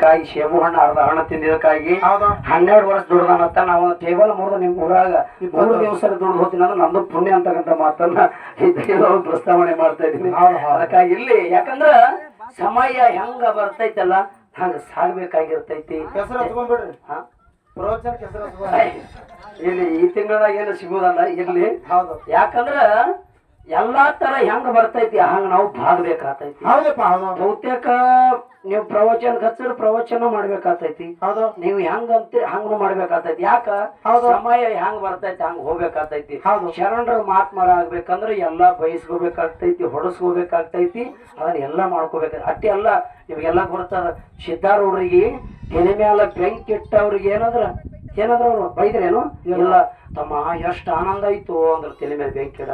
ತಿಂದಿದ್ದಕ್ಕಾಗಿ ಶೇಬು ಹಣ್ಣು ಅರ್ಧ ಹಣ್ಣು ತಿಂದಿದ್ದಕ್ಕಾಗಿ 12 ವರ್ಷ ದುಡ್ದಾನಂತ ನಾವು ಟೇಬಲ್ ಮುರಿದು ನಿಮ್ ಊರಾಗ 3 ದಿವಸ ದುಡ್ದು ಹೋಗ್ತೀನಿ ಅಂದ್ರೆ ನಂದು ಪುಣ್ಯ ಅಂತಕ್ಕಂಥ ಮಾತನ್ನ ಪ್ರಸ್ತಾವನೆ ಮಾಡ್ತಾ ಇದ್ದೀನಿ. ಅದಕ್ಕಾಗಿ ಇಲ್ಲಿ ಯಾಕಂದ್ರ ಸಮಯ ಹೆಂಗ ಬರ್ತೈತಲ್ಲ ಹಂಗ ಸಾಗ್ಬೇಕಾಗಿರ್ತೈತಿ. ಇಲ್ಲಿ ಈ ತಿಂಗಳದಾಗ ಏನು ಸಿಗುದಲ್ಲ ಇರ್ಲಿ. ಯಾಕಂದ್ರ ಎಲ್ಲಾ ತರ ಹೆಂಗ ಬರ್ತೈತಿ ಹಂಗ ನಾವು ಭಾಗಬೇಕಾಗ್ತೈತಿ. ಬಹುತೇಕ ನೀವು ಪ್ರವಚನ ಹಚ್ಚಿರ ಪ್ರವಚನ ಮಾಡ್ಬೇಕಾಗ್ತೈತಿ. ನೀವು ಹೆಂಗ ಅಂತೀರಿ ಹಂಗ ಮಾಡ್ಬೇಕಾಗ್ತೈತಿ. ಯಾಕ ಸಮಯ ಹೆಂಗ್ ಬರ್ತೈತಿ ಹಂಗ ಹೋಗ್ಬೇಕಾಗ್ತೈತಿ. ಶರಣರ ಮಹಾತ್ಮರ ಆಗ್ಬೇಕಂದ್ರ ಎಲ್ಲಾ ಬಯಸ್ಕೋಬೇಕಾಗ್ತೈತಿ, ಹೊಡಸ್ಕೋಬೇಕಾಗ್ತೈತಿ, ಅದನ್ನ ಎಲ್ಲಾ ಮಾಡ್ಕೋಬೇಕಾಗ್ತೈತಿ. ಅಟ್ಟಿ ಎಲ್ಲ ನಿಮ್ಗೆಲ್ಲ ಗೊತ್ತಾರ ಸಿದ್ಧಾರೂಢರಿಗೆ ತೆನೆ ಮ್ಯಾಲ ಬೆಂಕಿ ಇಟ್ಟವ್ರಿಗೆ ಏನಂದ್ರ ಅವ್ರು ಬೈದ್ರೇನು ಇಲ್ಲ ತಮ್ಮ ಎಷ್ಟ್ ಆನಂದ ಆಯ್ತು ಅಂದ್ರ ತಲೆ ಮೇಲೆ ಬೆಂಕಿ ಇಡ.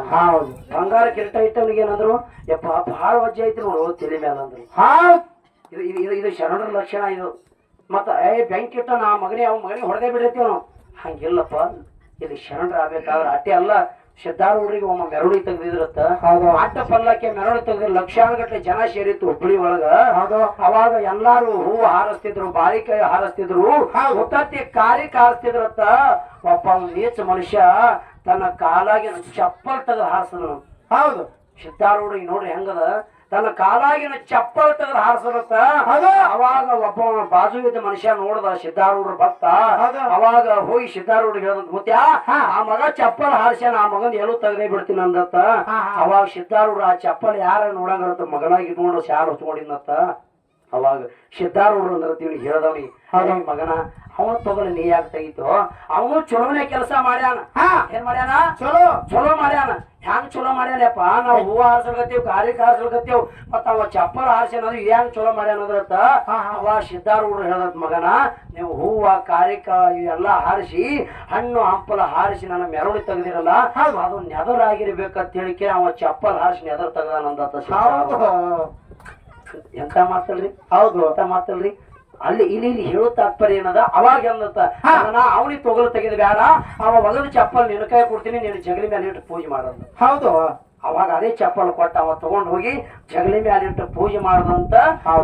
ಬಂಗಾರ ಕಿರೀಟ ಇಟ್ಟವ್ರಿಗೆ ಏನಂದ್ರು ಯಪ್ಪ ಬಹಳ ವಜ್ಜೆ ಐತಿ ನೋಡು ತಲೆ ಮೇಲೆ ಅಂದ್ರು. ಇದು ಶರಣರ ಲಕ್ಷಣ ಇದು. ಮತ್ತ ಬೆಂಕಿ ಇಟ್ಟ ನಾ ಮಗನೇ ಅವ್ ಮಗನಿಗೆ ಹೊಡೆದೇ ಬಿಡಿರ್ತೀವ ನಾವು. ಹಂಗಿಲ್ಲಪ್ಪ, ಇದು ಶರಣರ ಆಗ್ಬೇಕಾದ್ರ ಅಟ್ಟೆ ಅಲ್ಲ. ಸಿದ್ಧಾರೂಢರಿಗೆ ಒಮ್ಮ ಮೆರವಣಿಗೆ ತೆಗ್ದಿದ್ರತ್ತ. ಅಡ್ಡ ಪಲ್ಲಕ್ಕೆ ಮೆರವಣಿಗೆ ತೆಗ್ದ್ರ ಲಕ್ಷಾನುಗಟ್ಲೆ ಜನ ಸೇರಿತ್ತು ಹುಬ್ಬಳ್ಳಿ ಒಳಗ. ಅವಾಗ ಎಲ್ಲಾರು ಹೂವು ಹಾರಿಸ್ತಿದ್ರು, ಬಾಳಿಕಾಯಿ ಹಾರಿಸ್ತಿದ್ರು, ಮುತ್ತತ್ತಿ ಕಾರಿ ಹಾರಿಸ್ತಿದ್ರತ್ತ. ಒಬ್ಬ ನೀಚ ಮನುಷ್ಯ ತನ್ನ ಕಾಲಾಗಿನ ಚಪ್ಪಲ್ ತೆಗೆದು ಹಾರಿಸಿದ್ರು. ಹೌದು, ಸಿದ್ಧಾರೂಢರಿಗೆ ನೋಡ್ರಿ ಹೆಂಗದ, ತನ್ನ ಕಾಲಾಗಿನ ಚಪ್ಪಲ್ ತೆಗೆದು ಹಾರಿಸಲತ್ತ. ಅವಾಗ ಒಬ್ಬ ಬಾಜು ಇದ್ದ ಮನುಷ್ಯ ನೋಡ್ದ ಸಿದ್ಧಾರೂಢರ ಭಕ್ತ. ಅವಾಗ ಹೋಗಿ ಸಿದ್ಧಾರೂಢರಿಗೆ ಹೇಳ್ದಂತ, ಮುತ್ಯ ಆ ಮಗ ಚಪ್ಪಲ್ ಹಾರಿಸ್ಯಾನ, ಆ ಮಗನ್ ಎಲ್ಲೂ ತೆಗದೇ ಬಿಡ್ತೀನಿ ಅಂದತ್ತ. ಅವಾಗ ಸಿದ್ಧಾರೂಢ ಆ ಚಪ್ಪಲ್ ಯಾರ ನೋಡಂಗತ್ತ ಮಗನಾಗಿ ಇಟ್ಕೊಂಡು ಶಾರು ಹೊತ್ಕೊಂಡಿನತ್ತ. ಅವಾಗ ಸಿದ್ಧಾರೂಢರು ಅಂದ್ರತೀವಿ ಹೇಳ್ದವನಿ, ಮಗನ ಅವನು ತಗೊಳ್ಳಿ ನೀ ಯಾಕೆ ತೆಗಿತು, ಅವನು ಚಲೋನೇ ಕೆಲಸ ಮಾಡ್ಯಾನ. ಏನ್ ಮಾಡ್ಯಾನ? ಚಲೋ ಮಾಡ್ಯಾನ. ಹ್ಯಾಂಗ ಚಲೋ ಮಾಡ್ಯಾನಪ್ಪ, ನಾವು ಹೂವು ಹಾರಿಸಲ್ಕತ್ತೀವ್, ಗಾರಿ ಹಾರಿಸಲ್ಕತ್ತೀವ್, ಮತ್ತ ಅವ ಚಪ್ಪಲ್ ಹಾರಿಸ್ಯಾನ ಹೆಂಗ್ ಚಲೋ ಮಾಡ್ಯಾನದ್ರತ್ತ. ಅವ ಸಿದ್ಧಾರೂಢರು ಹೇಳದ್, ಮಗನ ನೀವು ಹೂವ ಕಾರಿಕಾಯಿ ಎಲ್ಲಾ ಹಾರಿಸಿ ಹಣ್ಣು ಹಂಪಲ ಹಾರಿಸಿ ನನ್ನ ಮೆರವಣಿಗೆ ತೆಗ್ದಿರಲ್ಲ, ಅದು ನೆದರಾಗಿರ್ಬೇಕಂತ ಹೇಳಿಕೆ ಅವ ಚಪ್ಪಲ್ ಹಾರಿಸಿ ನೆದರ್ ತೆಗ್ದಾನಂದತ್ತ. ಎಂತ ಮಾತಲ್ರಿ? ಹೌದು, ಎಂತ ಮಾತಲ್ರಿ? ಅಲ್ಲಿ ಇಲ್ಲಿ ಹೇಳೋ ತಾತ್ಪರ್ಯ ಏನದ, ಅವಾಗ ಎಂದತ್ತ ಅವನಿಗೆ ತೊಗಲು ತೆಗೆದು ಬೇಡ, ಅವ ಒಗದ ಚಪ್ಪಲ್ ನಿನ್ನ ಕೈ ಕೊಡ್ತೀನಿ, ನೀನು ಜಗಲಿ ಮೇಲೆ ಇಟ್ಟು ಪೂಜೆ ಮಾಡೋದು. ಹೌದು, ಅವಾಗ ಅದೇ ಚಪ್ಪಲ್ ಕೊಟ್ಟ ಅವ ತಗೊಂಡ್ ಹೋಗಿ ಜಗಲಿ ಮೇಲೆ ಇಟ್ಟು ಪೂಜೆ ಮಾಡದಂತ.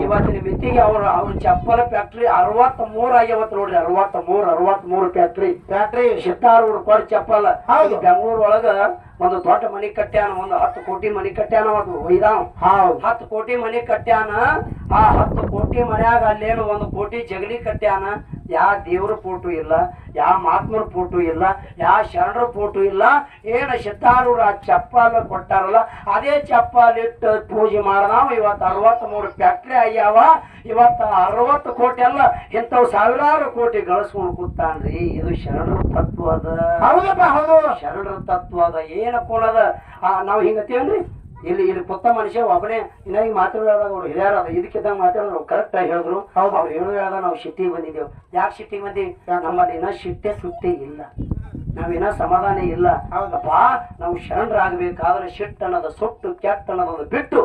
ಇವತ್ತಿನ ಮಿತಿಗೆ ಅವ್ರ ಚಪ್ಪಲ್ ಫ್ಯಾಕ್ಟ್ರಿ 63 ಆಗ್ಯಾವತ್ ನೋಡ್ರಿ. 63 ಫ್ಯಾಕ್ಟ್ರಿ ಸಿದ್ಧಾರೂಢರು ಕೊಡ ಚಪ್ಪಲ್. ಬೆಂಗಳೂರು ಒಳಗ ಒಂದು ದೊಡ್ಡ ಮನಿ ಕಟ್ಟ್ಯಾನ, ಒಂದು 10 ಕೋಟಿ ಮನಿ ಕಟ್ಟ್ಯಾನ. ಒಯ್ದಾವ್ 10 ಕೋಟಿ ಮನಿ ಕಟ್ಟ್ಯಾನ. ಆ 10 ಕೋಟಿ ಮನ್ಯಾಗ ಅಲ್ಲೇನು 1 ಕೋಟಿ ಜಗಲಿ ಕಟ್ಟ್ಯಾನ. ಯಾವ ದೇವ್ರ ಫೋಟೋ ಇಲ್ಲ, ಯಾವ ಮಹಾತ್ಮರ ಫೋಟೋ ಇಲ್ಲ, ಯಾವ ಶರಣರ ಫೋಟೋ ಇಲ್ಲ. ಏನ ಸಿದ್ಧಾರೂಢ ಆ ಚಪ್ಪಲ್ ಕೊಟ್ಟಾರಲ್ಲ ಅದೇ ಚಪ್ಪಲ್ ಇಟ್ಟು ಪೂಜೆ ಮಾಡದಾವ. ಇವತ್ತು 63 ಫ್ಯಾಕ್ಟ್ರಿ ಆಗ್ಯಾವ. ಇವತ್ತ 60 ಕೋಟಿ ಅಲ್ಲ, ಇಂಥವ್ ಸಾವಿರಾರು ಕೋಟಿ ಗಳಿಸ್ಕೊಂಡು ಕೂತಾನ್ರಿ. ಇದು ಶರಣರ ತತ್ವ ಅದ. ಶರಣರ ತತ್ವ ಅದ. ಏನಪ್ಪ ಅದ, ನಾವ್ ಹಿಂಗತ್ತೀವನ್ರಿ. ಇಲ್ಲಿ ಕೊತ್ತ ಮನುಷ್ಯ ಒಬ್ಬನೇ ಇನ್ನ ಈಗ ಮಾತಾಡಿದಾಗ ಅವ್ರು ಹಿರಿಯಾರ ಇದಕ್ಕಿದ್ದಂಗ ಮಾತಾಡಿದ್ರು ಕರೆಕ್ಟ್ ಆಗಿ ಹೇಳಿದ್ರು. ಅವ್ರು ಹೇಳುವಾಗ ನಾವು ಸಿಟ್ಟಿಗೆ ಬಂದಿದ್ದೇವು. ಯಾಕೆ ಸಿಟ್ಟಿಗೆ ಬಂದಿವಿ? ನಮ್ಮಲ್ಲಿ ಇನ್ನ ಸುಟ್ಟೆ ಇಲ್ಲ, ನಾವಿನ್ನ ಸಮಾಧಾನ ಇಲ್ಲ. ಅಪ್ಪ ನಾವು ಶರಣರಾಗಬೇಕಾದ್ರೆ ಸಿಟ್ಟು ಅನ್ನೋದು ಸುಟ್ಟು ಕೆಟ್ಟ ಅನ್ನೋದು ಬಿಟ್ಟು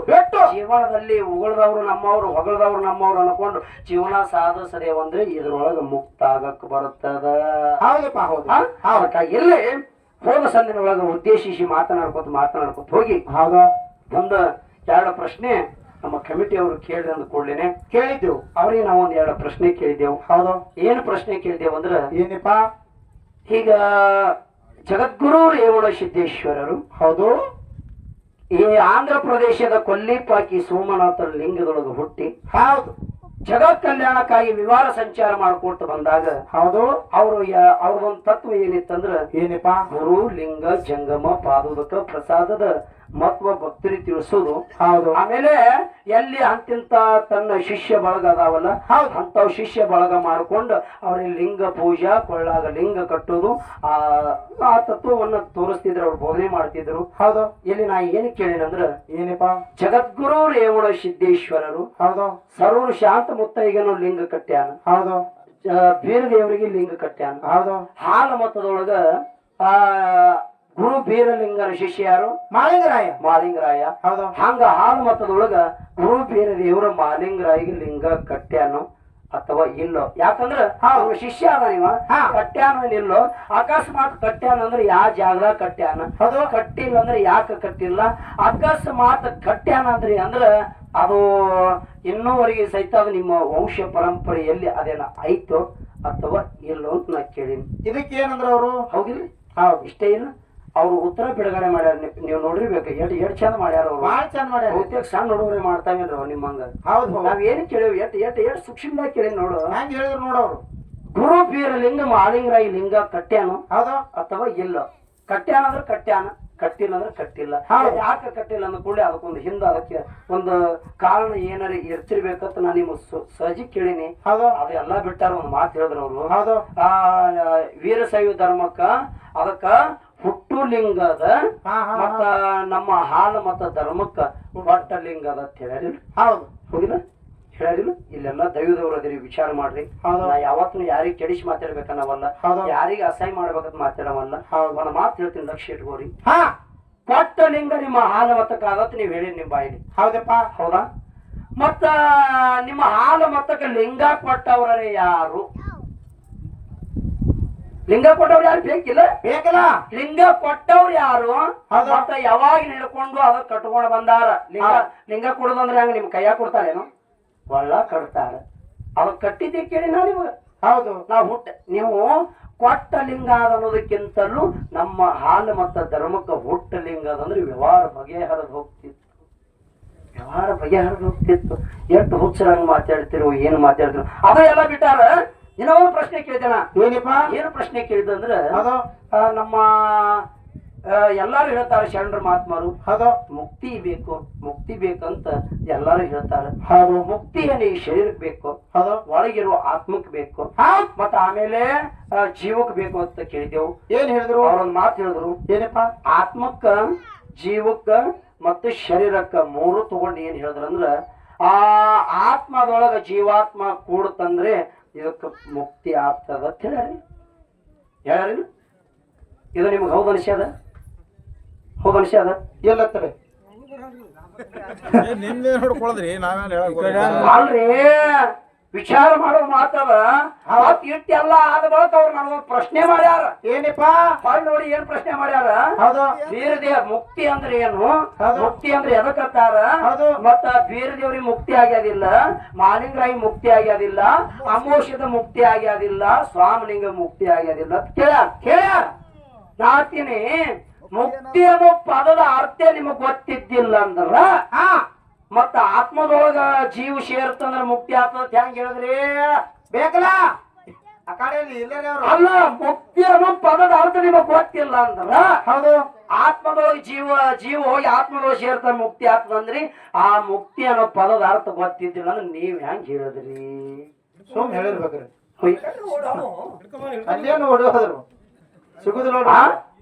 ಜೀವನದಲ್ಲಿ ಉಗುಳ್ದವ್ರು ನಮ್ಮವ್ರು ಹೊಗಳದವ್ರು ನಮ್ಮವ್ರು ಅನ್ಕೊಂಡು ಜೀವನ ಸಾಧಿಸದೆ ಅಂದ್ರೆ ಇದ್ರೊಳಗ ಮುಕ್ತ ಆಗಕ್ ಬರುತ್ತದ. ಇಲ್ಲಿ ಹೋದ ಸಂದಿನ ಒಳಗ ಉದ್ದೇಶಿಸಿ ಮಾತನಾಡ್ಕೊತ ಹೋಗಿ ಒಂದು 2 ಪ್ರಶ್ನೆ ನಮ್ಮ ಕಮಿಟಿ ಅವರು ಕೇಳಿ ಅಂದ ಕೂಡಲೇನೆ ಕೇಳಿದ್ದೆವು. ಅವ್ರಿಗೆ ನಾವು 1-2 ಪ್ರಶ್ನೆ ಕೇಳಿದ್ದೆವು. ಏನು ಪ್ರಶ್ನೆ ಕೇಳಿದೆವು ಅಂದ್ರೆ, ಏನಪ್ಪ, ಈಗ ಜಗದ್ಗುರು ರೇವಣ ಸಿದ್ದೇಶ್ವರರು ಈ ಆಂಧ್ರ ಪ್ರದೇಶದ ಕೊಲ್ಲಿಪಾಕಿ ಸೋಮನಾಥರ ಲಿಂಗದೊಳಗೆ ಹುಟ್ಟಿ ಜಗತ್ ಕಲ್ಯಾಣಕ್ಕಾಗಿ ವಿವಾಹ ಸಂಚಾರ ಮಾಡ್ಕೊತ ಬಂದಾಗ ಅವ್ರದೊಂದು ತತ್ವ ಏನಿತ್ತಂದ್ರ, ಏನಪ್ಪ, ಗುರು ಲಿಂಗ ಜಂಗಮ ಪಾದೋದಕ ಪ್ರಸಾದದ ಮಹತ್ವ ಭಕ್ತರಿ ತಿಳಿಸೋದು. ಆಮೇಲೆ ಎಲ್ಲಿ ಅಂತಿಂತ ತನ್ನ ಶಿಷ್ಯ ಬಳಗ ಅದಾವಲ್ಲ ಅಂತವ್ ಶಿಷ್ಯ ಬಳಗ ಮಾಡ್ಕೊಂಡು ಅವ್ರಿಗೆ ಲಿಂಗ ಪೂಜಾ ಕೊಳ್ಳಾಗ ಲಿಂಗ ಕಟ್ಟೋದು ಆ ತತ್ವವನ್ನ ತೋರಿಸ್ತಿದ್ರು, ಅವ್ರು ಬೋಧನೆ ಮಾಡ್ತಿದ್ರು. ಇಲ್ಲಿ ನಾ ಏನ್ ಕೇಳಿನಂದ್ರ, ಏನಪ್ಪ, ಜಗದ್ಗುರು ರೇವಣ ಸಿದ್ದೇಶ್ವರರು ಸರ್ವರು ಶಾಂತ ಮುತ್ತೈಗನು ಲಿಂಗ ಕಟ್ಟ್ಯಾನ. ಬೀರ ದೇವರಿಗೆ ಲಿಂಗ ಕಟ್ಟ್ಯಾನ. ಹಾಲ ಮತದೊಳಗ ಗುರು ಬೀರಲಿಂಗನ ಶಿಷ್ಯ ಯಾರು? ಮಾಲಿಂಗರಾಯ. ಹಂಗ ಹಾಲು ಮತದೊಳಗ ಗುರು ಬೀರ ದೇವರ ಮಾಲಿಂಗರಾಯಿಗೆ ಲಿಂಗ ಕಟ್ಟ್ಯಾನು. ಅಥವಾ ಇಲ್ಲೋ. ಯಾಕಂದ್ರ ಅವ್ರ ಶಿಷ್ಯ ಅದ ನೀವ ಕಟ್ಟ್ಯಾನ ಇಲ್ಲೋ. ಅಕಸ್ಮಾತ್ ಕಟ್ಟ್ಯಾನ ಅಂದ್ರೆ ಯಾವ ಜಾಗದಾಗ ಕಟ್ಟ್ಯಾನ, ಅದು ಕಟ್ಟಿಲ್ಲ ಅಂದ್ರೆ ಯಾಕೆ ಕಟ್ಟಿಲ್ಲ. ಅಕಸ್ಮಾತ್ ಕಟ್ಟ್ಯಾನ ಅಂದ್ರಿ ಅಂದ್ರ ಅದು ಇನ್ನೂವರೆಗೆ ಸಹಿತ ಅದು ನಿಮ್ಮ ವಂಶ ಪರಂಪರೆಯಲ್ಲಿ ಅದೇನ ಐತೋ ಅಥವಾ ಇಲ್ಲೋ ಅಂತ ನಾ ಕೇಳೀನಿ. ಇದಕ್ಕೆ ಏನಂದ್ರ ಅವರು ಹೌದಿಲ್ಲ? ಇಷ್ಟೇ ಇಲ್ಲ, ಅವ್ರು ಉತ್ತರ ಬಿಡುಗಡೆ ಮಾಡ್ಯಾರ. ನೀವು ನೋಡಿರ್ಬೇಕು, ಎಷ್ಟ್ ಚಂದ ಮಾಡ್ಯಾರ ಅವ್ರು, ಬಾಳ ಚಂದ ಮಾಡ್ಯಾರ. ಬಹುತೇಕ ಸಣ್ಣ ಹುಡುಗರೇ ಮಾಡ್ತಾವೇನ್ರಿ ನಿಮ್ಮಂಗ. ಹೌದು, ನಾವ್ ಏನ್ ಕೇಳಿವಿ, ಎಷ್ಟ್ ಸೂಕ್ಷ್ಮದಾಗ ಕೇಳಿ ನೋಡು. ಹೆಂಗ್ ಹೇಳಿದ್ರು ನೋಡವ್ರು. ಗುರು ಬೀರ ಲಿಂಗ ಮಾಳಿಂಗರಾಯಿ ಲಿಂಗ ಕಟ್ಟ್ಯಾನು ಹೌದು ಅಥವಾ ಇಲ್ಲ. ಕಟ್ಟ್ಯಾನ ಅಂದ್ರೆ ಕಟ್ಟ್ಯಾನ, ಕಟ್ಟಿಲ್ಲ ಅಂದ್ರೆ ಕಟ್ಟಿಲ್ಲ. ಯಾಕೆ ಕಟ್ಟಿಲ್ಲ ಅಂದ ಕೂಡಲೇ ಅದಕ್ಕೊಂದು ಹಿಂದ ಅದಕ್ಕೆ ಒಂದು ಕಾರಣ ಏನಾರ ಇರ್ತಿರ್ಬೇಕಂತ ನಾನು ನಿಮ್ಮ ಸಹಜ ಕೇಳಿನಿ. ಅದು ಎಲ್ಲಾ ಬಿಟ್ಟಾರ. ಒಂದು ಮಾತು ಹೇಳಿದ್ರು ಅವರು, ವೀರಶೈವ ಧರ್ಮಕ್ಕ ಅದಕ್ಕ ಹುಟ್ಟು ಲಿಂಗ ಅದ, ಮತ್ತ ನಮ್ಮ ಹಾಲು ಮತ್ತ ಧರ್ಮಕ್ಕ ಒಟ್ಟ ಲಿಂಗ ಅದ ಅಂತ ಹೇಳ್ಯಾರಿಲ್ಲ. ಹೌದಿಲ್ಲ? ಹೇಳಿಲ್ಲ. ಇಲ್ಲೆಲ್ಲ ದೈವದವ್ರು ಅದಿರಿ, ವಿಚಾರ ಮಾಡ್ರಿ. ನಾ ಯಾವತ್ತು ಯಾರಿಗ ಕೆಡಿಸಿ ಮಾತಾಡ್ಬೇಕನ್ನವಲ್ಲ, ಯಾರಿಗ ಅಸಹ್ಯ ಮಾಡ್ಬೇಕಂತ ಮಾತಾಡವಲ್ಲ. ಒಂದ್ ಮಾತು ಹೇಳ್ತೀನಿ, ಲಕ್ಷ್ಯ ಇಟ್ಕೋರಿ. ಕೊಟ್ಟ ಲಿಂಗ ನಿಮ್ಮ ಹಾಲು ಮತ್ತಕ್ಕ ಅದತ್ ನೀವ್ ಹೇಳಿ ನಿಮ್ ಬಾಯಿಲಿ. ಹೌದಪ್ಪ, ಹೌದಾ? ಮತ್ತ ನಿಮ್ಮ ಹಾಲು ಮತ್ತಕ್ಕ ಲಿಂಗ ಕೊಟ್ಟವ್ರೇ ಯಾರು? ಲಿಂಗ ಕೊಟ್ಟವ್ರು ಯಾರು? ಬೇಕಿಲ್ಲ, ಬೇಕಲ್ಲ. ಲಿಂಗ ಕೊಟ್ಟವ್ರು ಯಾರು? ಮತ್ತ ಯಾವಾಗ ಹಿಡ್ಕೊಂಡು ಅದ ಕಟ್ಕೊಂಡು ಬಂದಾರ. ಲಿಂಗ ಕೊಡುದಂದ್ರೆ ಹಂಗ ನಿಮ್ ಕೈಯಾಗ ಕೊಡ್ತಾರೇನು? ಒಳ್ಳ ಕಟ್ತಾರ. ಅವ ಕಟ್ಟಿದ್ದೆ ಕೇಳಿ ನಾ ನಿಮಗ. ಹೌದು, ನಾವು ನೀವು ಕೊಟ್ಟ ಲಿಂಗ ಅದ ಅನ್ನೋದಕ್ಕಿಂತಲೂ ನಮ್ಮ ಹಾಲು ಮತ್ತ ಧರ್ಮಕ್ಕ ಹುಟ್ಟ ಲಿಂಗ ಅದಂದ್ರೆ ವ್ಯವಹಾರ ಬಗೆಹರಿದು ಹೋಗ್ತಿತ್ತು. ವ್ಯವಹಾರ ಬಗೆಹರಿದು ಹೋಗ್ತಿತ್ತು. ಎಷ್ಟು ಹುಚ್ಚರಂಗ್ ಮಾತಾಡ್ತಿರು, ಏನು ಮಾತಾಡ್ತಿರು, ಅದು ಎಲ್ಲ ಬಿಟ್ಟಾರ. ಇನ್ನೊಂದು ಪ್ರಶ್ನೆ ಕೇಳಿದೇನ. ಏನಪ್ಪ? ಏನು ಪ್ರಶ್ನೆ ಕೇಳಿದಂದ್ರ, ನಮ್ಮ ಎಲ್ಲಾರು ಹೇಳ್ತಾರೆ ಶರಣರ ಮಹಾತ್ಮರು, ಮುಕ್ತಿ ಬೇಕು, ಮುಕ್ತಿ ಬೇಕಂತ ಎಲ್ಲಾರು ಹೇಳ್ತಾರೆ. ಮುಕ್ತಿ ಏನ್ ಈ ಶರೀರಕ್ಕೆ ಬೇಕು, ಒಳಗಿರುವ ಆತ್ಮಕ್ ಬೇಕು, ಮತ್ತ ಆಮೇಲೆ ಜೀವಕ್ ಬೇಕು ಅಂತ ಕೇಳಿದೆವು. ಏನ್ ಹೇಳಿದ್ರು? ಅವ್ರೊಂದ್ ಮಾತು ಹೇಳಿದ್ರು. ಏನಪ್ಪ? ಆತ್ಮಕ್ಕ, ಜೀವಕ್ಕ ಮತ್ತು ಶರೀರಕ್ಕ ಮೂರು ತಗೊಂಡು ಏನ್ ಹೇಳಿದ್ರಂದ್ರ, ಆ ಆತ್ಮದೊಳಗ ಜೀವಾತ್ಮ ಕೂಡತಂದ್ರೆ ಇದಕ್ಕೆ ಮುಕ್ತಿ ಆಗ್ತದ ಅಂತ ಹೇಳ್ಯಾರಿ. ಇದು ನಿಮ್ಗೆ ಹೌದು ಅನಿಸ್ಯದ? ಹೌದು ಅನಿಸ್ಯದ? ಎಲ್ಲತ್ತರೆ ಅಲ್ರಿ, ವಿಚಾರ ಮಾಡೋ ಮಾತದ. ಇಟ್ಟೆಲ್ಲ ಆದ ಬಳಕ ಅವ್ರು ನನಗೊಂದು ಪ್ರಶ್ನೆ ಮಾಡ್ಯಾರ. ಏನಪ್ಪಾ? ಹೊಳ್ ನೋಡಿ ಏನ್ ಪ್ರಶ್ನೆ ಮಾಡ್ಯಾರ? ಬೀರದೇವ ಮುಕ್ತಿ ಅಂದ್ರೆ ಏನು? ಮುಕ್ತಿ ಅಂದ್ರೆ ಎದಕ್ಕತ್ತಾರ? ಮತ್ತ ಬೀರದೇವ್ರಿಗೆ ಮುಕ್ತಿ ಆಗ್ಯಾದಿಲ್ಲ, ಮಾಲಿಂಗರಾಯಿ ಮುಕ್ತಿ ಆಗ್ಯಾದಿಲ್ಲ, ಅಮೋಷದ ಮುಕ್ತಿ ಆಗ್ಯಾದಿಲ್ಲ, ಸ್ವಾಮಿಲಿಂಗ ಮುಕ್ತಿ ಆಗ್ಯಾದಿಲ್ಲ ಅಂತ ಕೇಳ್ಯಾರ. ನಾತಿನಿ ಮುಕ್ತಿ ಅನ್ನೋ ಪದದ ಅರ್ಥ ನಿಮಗ್ ಗೊತ್ತಿದ್ದಿಲ್ಲ ಅಂದ್ರ, ಮತ್ತ ಆತ್ಮದೊಳಗ ಜೀವ ಸೇರ್ತಂದ್ರ ಮುಕ್ತಿ ಆಗ್ತದ ಹೆಂಗ್ ಹೇಳಿದ್ರಿ? ಬೇಕಲ್ಲ. ಅಲ್ಲ, ಮುಕ್ತಿ ಅನ್ನೋ ಪದದ ಅರ್ಥ ನಿಮಗ್ ಗೊತ್ತಿಲ್ಲ ಅಂದ್ರ, ಹೌದು, ಆತ್ಮದೊಳಗೆ ಜೀವ ಹೋಗಿ ಆತ್ಮದೊಳಗೆ ಸೇರ್ತ ಮುಕ್ತಿ ಆಗ್ತದಂದ್ರಿ. ಆ ಮುಕ್ತಿ ಅನ್ನೋ ಪದದ ಅರ್ಥ ಗೊತ್ತಿದ್ದಿಲ್ಲ ಅಂದ್ರೆ ನೀವ್ ಹೆಂಗ್ ಹೇಳಿದ್ರಿ? ಸುಮ್ ಹೇಳಿರ್ಬೇಕ್ರಿ. ಅಲ್ಲೇನು ಹೊಡೋದ್ರು ಸಿಗುದಿಲ್ಲ.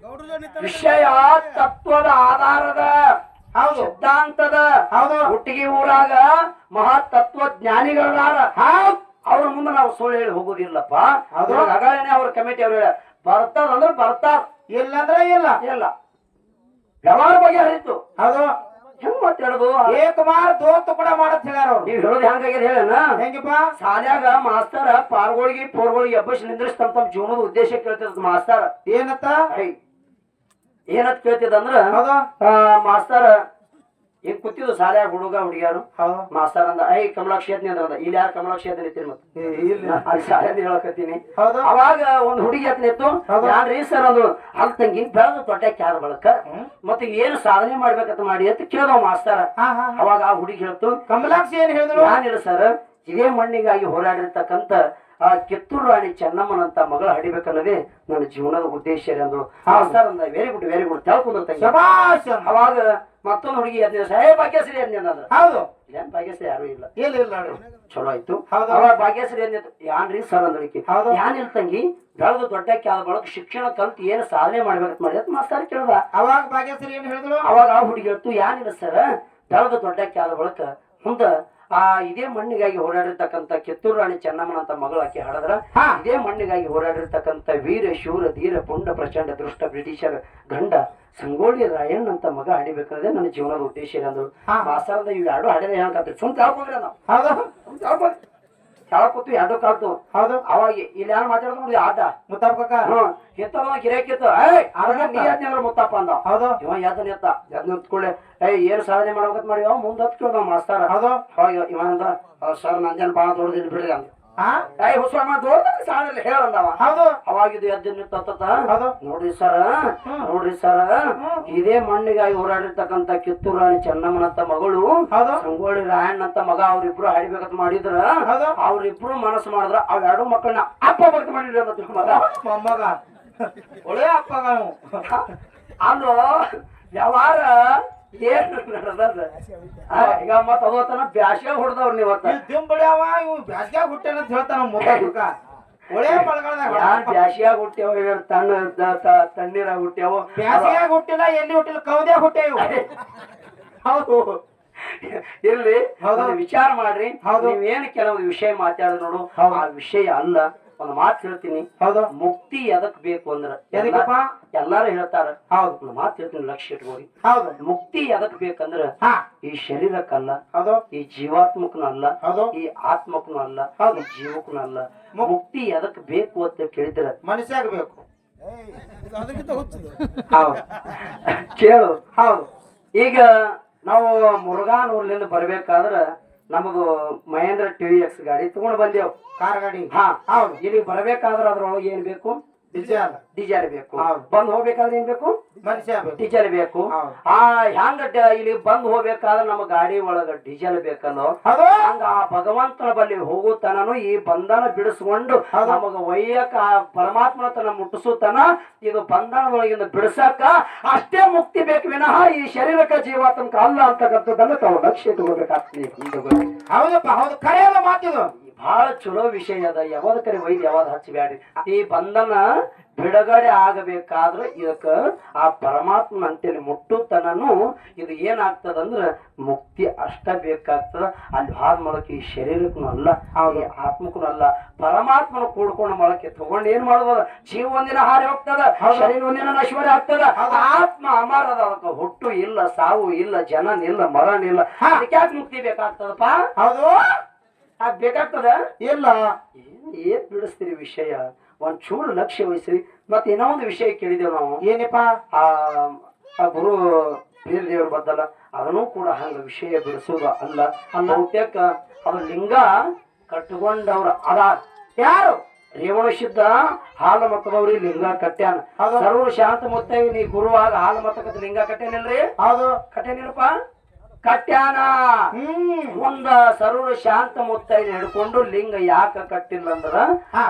ವಿಷಯ ತತ್ವದ ಆಧಾರದ ಸಿದ್ಧಾಂತದ ಹುಟ್ಟಿಗೆ ಊರಾಗ ಮಹತ್ತತ್ವ ಜ್ಞಾನಿಗಳಾರ. ಅವ್ರ ಮುಂದೆ ನಾವು ಸುಳ್ಳು ಹೇಳಿ ಹೋಗುದಿಲ್ಲಪ್ಪ. ಅಗಳೇನೆ ಅವ್ರ ಕಮಿಟಿ ಅವ್ರ ಬರ್ತದಂದ್ರೆ ಬರ್ತಾರ, ಇಲ್ಲ ಅಂದ್ರೆ ಇಲ್ಲ. ಇಲ್ಲ, ವ್ಯವಹಾರ ಬಗ್ಗೆ ಹರಿತು. ಹೌದು, ಹೆಂಗ್ ಮಾತಾಡೋದು? ಏಕಮಾರ್ ದೋಸ್ತು ಕೂಡ ಮಾಡತ್ ಹೇಳ್ಯಾರ ಅವ್ರು. ನೀವ್ ಹೇಳೋದು ಹೆಂಗಾಗ್ಯದ ಹೇಳನ? ಹೆಂಗಪ್ಪ? ಶಾಲ್ಯಾಗ ಮಾಸ್ತರ ಪಾರ್ಗೋಳಿಗೆ ಪೋರ್ಗೋಳಿಗೆ ಎಬ್ಬಸ್ ನಿಂದ್ರಿಸ್ ತಮ್ಮ ಜೀವನದ ಉದ್ದೇಶ ಕೇಳ್ತಿದ್ ಮಾಸ್ತರ. ಏನತ್ತ? ಏನತ್ ಕೇಳ್ತಿದಂದ್ರ, ಮಾಸ್ತರ ಈಗ ಕೂತಿದ್ದು ಶಾಲ್ಯಾಗ ಹುಡುಗ ಹುಡುಗಿಯಾರು. ಮಾಸ್ತರ ಅಂದ, ಕಮಲಾಕ್ಷೇತ್ನಿ ಅಂದ್ರ, ಇಲ್ಲಿ ಯಾರು ಕಮಲಾಕ್ಷೇತ್ನಿ ನಿಂತೀನಿ ಮತ್ತೆ ಶಾಲೆದ ಹೇಳಕತ್ತೀನಿ. ಅವಾಗ ಒಂದ್ ಹುಡುಗಿ ಹತ್ ನಿಂತು, ಯಾನ್ರಿ ಸರ್ ಅಂದ್ರು. ಅಲ್ಲಿ ತಂಗಿ ಬೆಳೆದು ತೊಟ್ಟಕ್ಕೆ ಯಾರ ಬಳಕ ಮತ್ತೆ ಏನು ಸಾಧನೆ ಮಾಡ್ಬೇಕಂತ ಮಾಡಿ ಅಂತ ಕೇಳ್ದವ್ ಮಾಸ್ತರ. ಅವಾಗ ಆ ಹುಡುಗಿ ಹೇಳ್ತು, ಕಮಲಾಕ್ಷಿ ಏನ್ ಹೇಳಿದ್ರು? ನಾನಿಲ್ಲ ಸರ್, ಇದೇ ಮಣ್ಣಿಗಾಗಿ ಹೋರಾಡಿರ್ತಕ್ಕಂತ ಆ ಕಿತ್ತೂರು ರಾಣಿ ಚೆನ್ನಮ್ಮನಂತ ಮಗಳ ಹಡಿಬೇಕನ್ನೋದೇ ನನ್ನ ಜೀವನದ ಉದ್ದೇಶ ಅಂದ್ರು. ಮಾಸ್ತರ ಅಂದ, ವೆರಿ ಗುಡ್ ವೆರಿ ಗುಡ್ ತಿಳ್ಕೊಂಡ್ರ. ಅವಾಗ ಮತ್ತೊಂದು ಹುಡುಗಿ ಭಾಗ್ಯಶ್ರೀ ಅಂದ್ರ. ಹೌದು, ಏನ್ ಭಾಗ್ಯಶ್ರೀ ಯಾರು ಇಲ್ಲ. ಚಲೋ ಆಯ್ತು. ಅವಾಗ ಭಾಗ್ಯಶ್ರೀ ಅಂದಿತ್ತು. ಯಾನ್ರಿ ಸರ್ ಅಂದಳಿಕೆ? ಯಾನಿಲ್ ತಂಗಿ, ಬೆಳೆದು ದೊಡ್ಡಕ್ಕೆ ಆದ ಬಳಕ ಶಿಕ್ಷಣ ಕಲ್ತು ಏನು ಸಾಧನೆ ಮಾಡ್ಬೇಕಂತ ಮಾಡಿ ಮಾಸ್ತರ ಕೇಳ್ದ. ಅವಾಗ ಭಾಗ್ಯಶ್ರೀ ಏನ್ ಹೇಳಿದ್ರು? ಅವಾಗ ಆ ಹುಡುಗಿ ಹೇಳ್ತು, ಯಾನಿಲ್ಲ ಸರ್, ಬೆಳೆದು ದೊಡ್ಡಕ್ಕೆ ಆದ ಬಳಕ ಮುಂದ ಇದೇ ಮಣ್ಣಿಗಾಗಿ ಹೋರಾಡಿರ್ತಕ್ಕಂಥ ಕಿತ್ತೂರು ರಾಣಿ ಚೆನ್ನಮ್ಮನಂತ ಮಗಳು ಆಕೆ ಹಾಡದ್ರ, ಇದೇ ಮಣ್ಣಿಗಾಗಿ ಹೋರಾಡಿರ್ತಕ್ಕಂಥ ವೀರ ಶೂರ ಧೀರ ಪುಂಡ ಪ್ರಚಂಡ ದೃಷ್ಟ ಬ್ರಿಟಿಷರ ಗಂಡ ಸಂಗೊಳ್ಳಿ ರಾಯಣ್ಣ ಅಂತ ಮಗ ಹಾಡಿಬೇಕಾದ್ರೆ ನನ್ನ ಜೀವನದ ಉದ್ದೇಶ ಅಂದ್ರು. ಮಾಸ್ತರದ ಇವ್ ಎರಡು ಹಾಡಿದ್ರೆ ಹೇಳಕತ್ರಿ. ಸುಮ್ ತಿಳ್ಕೊಂಡ್ರೆ ನಾವು ಕೆಳಗ್ ಕೂತು ಎರಡು ಕಾಲ್ತು ಹೌದು ಅವಾಗ ಇಲ್ಲಿ ಯಾರು ಮಾತಾಡೋದು ನೋಡಿ ಆಟ ಮುತ್ತಪ್ಪ ಕಾಕ ಕಿತ್ತದ ಗಿರೇಕಿತ್ತು ನೀ ಅದ್ನೇವ್ರ ಮುತ್ತಪ್ಪ ಅಂದ ಹೌದು ಇವ ಎದ್ ನಿಂತ್ಕೊಳ್ಳಿ ಏನ್ ಸಾಧನೆ ಮಾಡ್ಬೇಕಂತ ಮಾಡಿ ಮುಂದ್ ಹತ್ ಕೇಳ್ದ ಮಾಸ್ತಾರ ಹೌದು ಇವ ಅಂದ ಸರ್ ನಂದೇನ್ ಬಾಳ ದೊಡ್ಡದಿಲ್ಲ ಬಿಡ್ರಿ ಅಂದ ಹುಸ ಸಾಧನೆ ಹೇಳಂದವ ಹೌದು ಅವಾಗಿದ್ದು ಎದ್ದು ನಿಂತ ಹೌದು ನೋಡ್ರಿ ಸರ ಇದೇ ಮಣ್ಣಿಗಾಗಿ ಹೋರಾಡಿರ್ತಕ್ಕಂತ ಕಿತ್ತೂರು ರಾಣಿ ಚೆನ್ನಮ್ಮನಂತ ಮಗಳು ಹೌದು ಸಂಗೊಳ್ಳಿ ರಾಯಣ್ಣ ಅಂತ ಮಗ ಅವ್ರಿಬ್ರು ಹಾಡಿಬೇಕಂತ ಮಾಡಿದ್ರ ಹೌದು ಅವ್ರಿಬ್ರು ಮನಸ್ಸು ಮಾಡಿದ್ರ ಅವ್ ಎರಡು ಮಕ್ಕಳನ್ನ ಅಪ್ಪ ಬರ್ತ ಮಾಡಿದ್ರಿ ಅಂತ ಮಗ ಮೊಮ್ಮಗ ಒಳ್ಳೆ ಅಪ್ಪಗ ಅಲ್ಲೋ ವ್ಯವಹಾರ ಏನ್ ನಡೆದ ಈಗ ಮತ್ ಅದತನ ಬ್ಯಾಸ್ಯಾಗ ಹೊಡೆದವ್ರ ನೀವತ್ತ ದಿಂಬಡ್ಯಾವ ಇವ್ ಬ್ಯಾಸ್ಗ್ಯಾಗ ಹುಟ್ಟ್ಯಾನ ಅಂತ ಹೇಳ್ತಾನ ಮುತ್ತಪ್ಪ ಒಳ್ಳೆ ಮಳಗಾಲದಾಗ ಯಾರ್ ಬ್ಯಾಸ್ಯಾಗ ಹುಟ್ಟ್ಯಾವ ತಣ್ಣೀರಾಗ ಹುಟ್ಟ್ಯಾವ ಬ್ಯಾಸ್ಗ್ಯಾಗ ಹುಟ್ಟಿಲ್ಲ ಎಲ್ಲಿ ಹುಟ್ಟಿಲ್ಲ ಕೌದ್ಯಾಗ ಹುಟ್ಟ್ಯಾವ ಹೌದು ಇರ್ಲಿ ವಿಚಾರ ಮಾಡ್ರಿ ನೀವೇನು ಕೆಲವೊಂದು ವಿಷಯ ಮಾತಾಡ ನೋಡು ಆ ವಿಷಯ ಅಲ್ಲ ಒಂದು ಮಾತು ಹೇಳ್ತೀನಿ ಹೌದು ಮುಕ್ತಿ ಎದಕ್ ಬೇಕು ಅಂದ್ರ ಎದಕ್ಕಪ್ಪ ಎಲ್ಲಾರು ಹೇಳ್ತಾರ ಹೌದು ಒಂದು ಮಾತು ಹೇಳ್ತೀನಿ ಲಕ್ಷ್ಯ ಇಟ್ಕೋರಿ ಹೌದು ಮುಕ್ತಿ ಎದಕ್ ಬೇಕಂದ್ರ ಹಾ ಈ ಶರೀರಕ್ಕಲ್ಲ ಹೌದು ಈ ಜೀವಾತ್ಮಕನು ಅಲ್ಲ ಹೌದು ಈ ಆತ್ಮಕನು ಅಲ್ಲ ಹೌದು ಈ ಜೀವಕನು ಅಲ್ಲ ಮುಕ್ತಿ ಎದಕ್ ಬೇಕು ಅಂತ ಕೇಳಿದ್ರ ಮನುಷ್ಯಾಗ ಬೇಕು ಹೌದು ಕೇಳು ಹೌದು ಈಗ ನಾವು ಮುರುಘಾನೂರ್ಲಿಂದ ಬರ್ಬೇಕಾದ್ರ ನಮದು ಮಹೇಂದ್ರ TVX ಗಾಡಿ ತಗೊಂಡ್ ಬಂದೇವ್ ಕಾರ್ ಗಾಡಿ ಹಾ ಹೌದು ಇಲ್ಲಿ ಬರ್ಬೇಕಾದ್ರ ಅದ್ರೊಳಗೆ ಏನ್ ಬೇಕು ಡಿಜೆಲ್ ಬೇಕು ಬಂದ್ ಹೋಗ್ಬೇಕಾದ್ರೆ ಏನ್ ಬೇಕು ಮನುಷ್ಯ ಡೀಸೆಲ್ ಬೇಕು ಹ್ಯಾಂಗ ಇಲ್ಲಿ ಬಂದ್ ಹೋಗ್ಬೇಕಾದ್ರೆ ನಮ್ಮ ಗಾಡಿ ಒಳಗ ಡೀಸೆಲ್ ಬೇಕಲ್ಲೋ ಹಂಗ ಆ ಭಗವಂತನ ಬಳಿ ಹೋಗುತ್ತಾನು ಈ ಬಂಧನ ಬಿಡಿಸ್ಕೊಂಡು ನಮಗ ಒಯ್ಯಕ ಪರಮಾತ್ಮನ ತನ ಮುಟ್ಟಿಸುತ್ತಾನ ಇದು ಬಂಧನದೊಳಗಿಂದ ಬಿಡಿಸಕ ಅಷ್ಟೇ ಮುಕ್ತಿ ಬೇಕು ವಿನಃ ಈ ಶರೀರಕ ಜೀವಾತ್ಮಕ ಅಲ್ಲ ಅಂತಕ್ಕಂಥದ್ದನ್ನ ತಾವು ಲಕ್ಷ್ಯ ಇಟ್ಕೋಬೇಕಾಗ್ತದೆ. ಹೌದಪ್ಪ ಹೌದು ಕರೆಯಲ್ಲ ಮಾತಿದು ಬಹಳ ಚಲೋ ವಿಷಯ ಅದ ಯಾವ್ದ ಕರೆ ಒಯ್ದು ಯಾವ್ದು ಹಚ್ಚಬ್ಯಾಡ್ರಿ ಈ ಬಂಧನ ಬಿಡುಗಡೆ ಆಗಬೇಕಾದ್ರೆ ಇದಕ್ಕ ಆ ಪರಮಾತ್ಮನ ಅಂತೇಳಿ ಮುಟ್ಟುತನನು ಇದು ಏನಾಗ್ತದಂದ್ರ ಮುಕ್ತಿ ಅಷ್ಟ ಬೇಕಾಗ್ತದ ಅಲ್ಲಿ ಹಾದ ಮೊಳಕೆ ಈ ಶರೀರಕ್ಕೂ ಅಲ್ಲ ಈ ಆತ್ಮಕ್ಕೂ ಅಲ್ಲ ಪರಮಾತ್ಮನ ಕೂಡ್ಕೊಂಡ ಮೊಳಕೆ ತಗೊಂಡ್ ಏನ್ ಮಾಡ್ಬೋದ ಜೀವ ಒಂದಿನ ಹಾರಿ ಹೋಗ್ತದ ಶರೀರ ಒಂದಿನ ನಶ್ವರ ಆಗ್ತದ ಆತ್ಮ ಅಮರದ ಅದಕ್ಕ ಹುಟ್ಟು ಇಲ್ಲ ಸಾವು ಇಲ್ಲ ಜನನ ಇಲ್ಲ ಮರಣ ಇಲ್ಲ ಅದಕ್ಕೆ ಯಾಕೆ ಮುಕ್ತಿ ಬೇಕಾಗ್ತದಪ್ಪ ಹೌದು ಬೇಕಾಗ್ತದ ಇಲ್ಲ ಏನ್ ಬಿಡಿಸ್ತೀರಿ ವಿಷಯ ಒಂದ್ ಚೂರು ಲಕ್ಷ್ಯ ವಹಿಸ್ರಿ ಮತ್ತೆ ಏನೋ ಒಂದು ವಿಷಯ ಕೇಳಿದೇವ್ ನಾವು ಏನಪ್ಪ ಆ ಗುರು ಬೀರ್ ದೇವ್ರು ಬದ್ದಲ್ಲ ಅದನ್ನು ಕೂಡ ಹಂಗ ವಿಷಯ ಬಿಡಿಸೋದು ಅಲ್ಲ ಬಹುತೇಕ ಅದು ಲಿಂಗ ಕಟ್ಕೊಂಡವ್ರ ಅದ ಯಾರು ರೇವಣ ಸಿದ್ಧ ಹಾಲು ಮಕ್ಕದವ್ರಿ ಲಿಂಗ ಕಟ್ಟ್ಯಾನ ಸರ್ವ ಶಾಂತ ಮುತ್ತೈ ನೀ ಗುರುವಾಗ ಹಾಲು ಮತ್ತಕತ್ ಲಿಂಗ ಕಟ್ಟ್ಯಾನಿಲ್ರಿ ಹೌದು ಕಟ್ಟ್ಯಾನಿಲ್ಲಪ್ಪ ಕಟ್ಟ್ಯಾನ ಮುಂದ ಸರ್ವ ಶಾಂತ ಮುತ್ತೈದ ಹಿಡ್ಕೊಂಡು ಲಿಂಗ ಯಾಕ ಕಟ್ಟಿಲ್ಲ ಅಂದ್ರ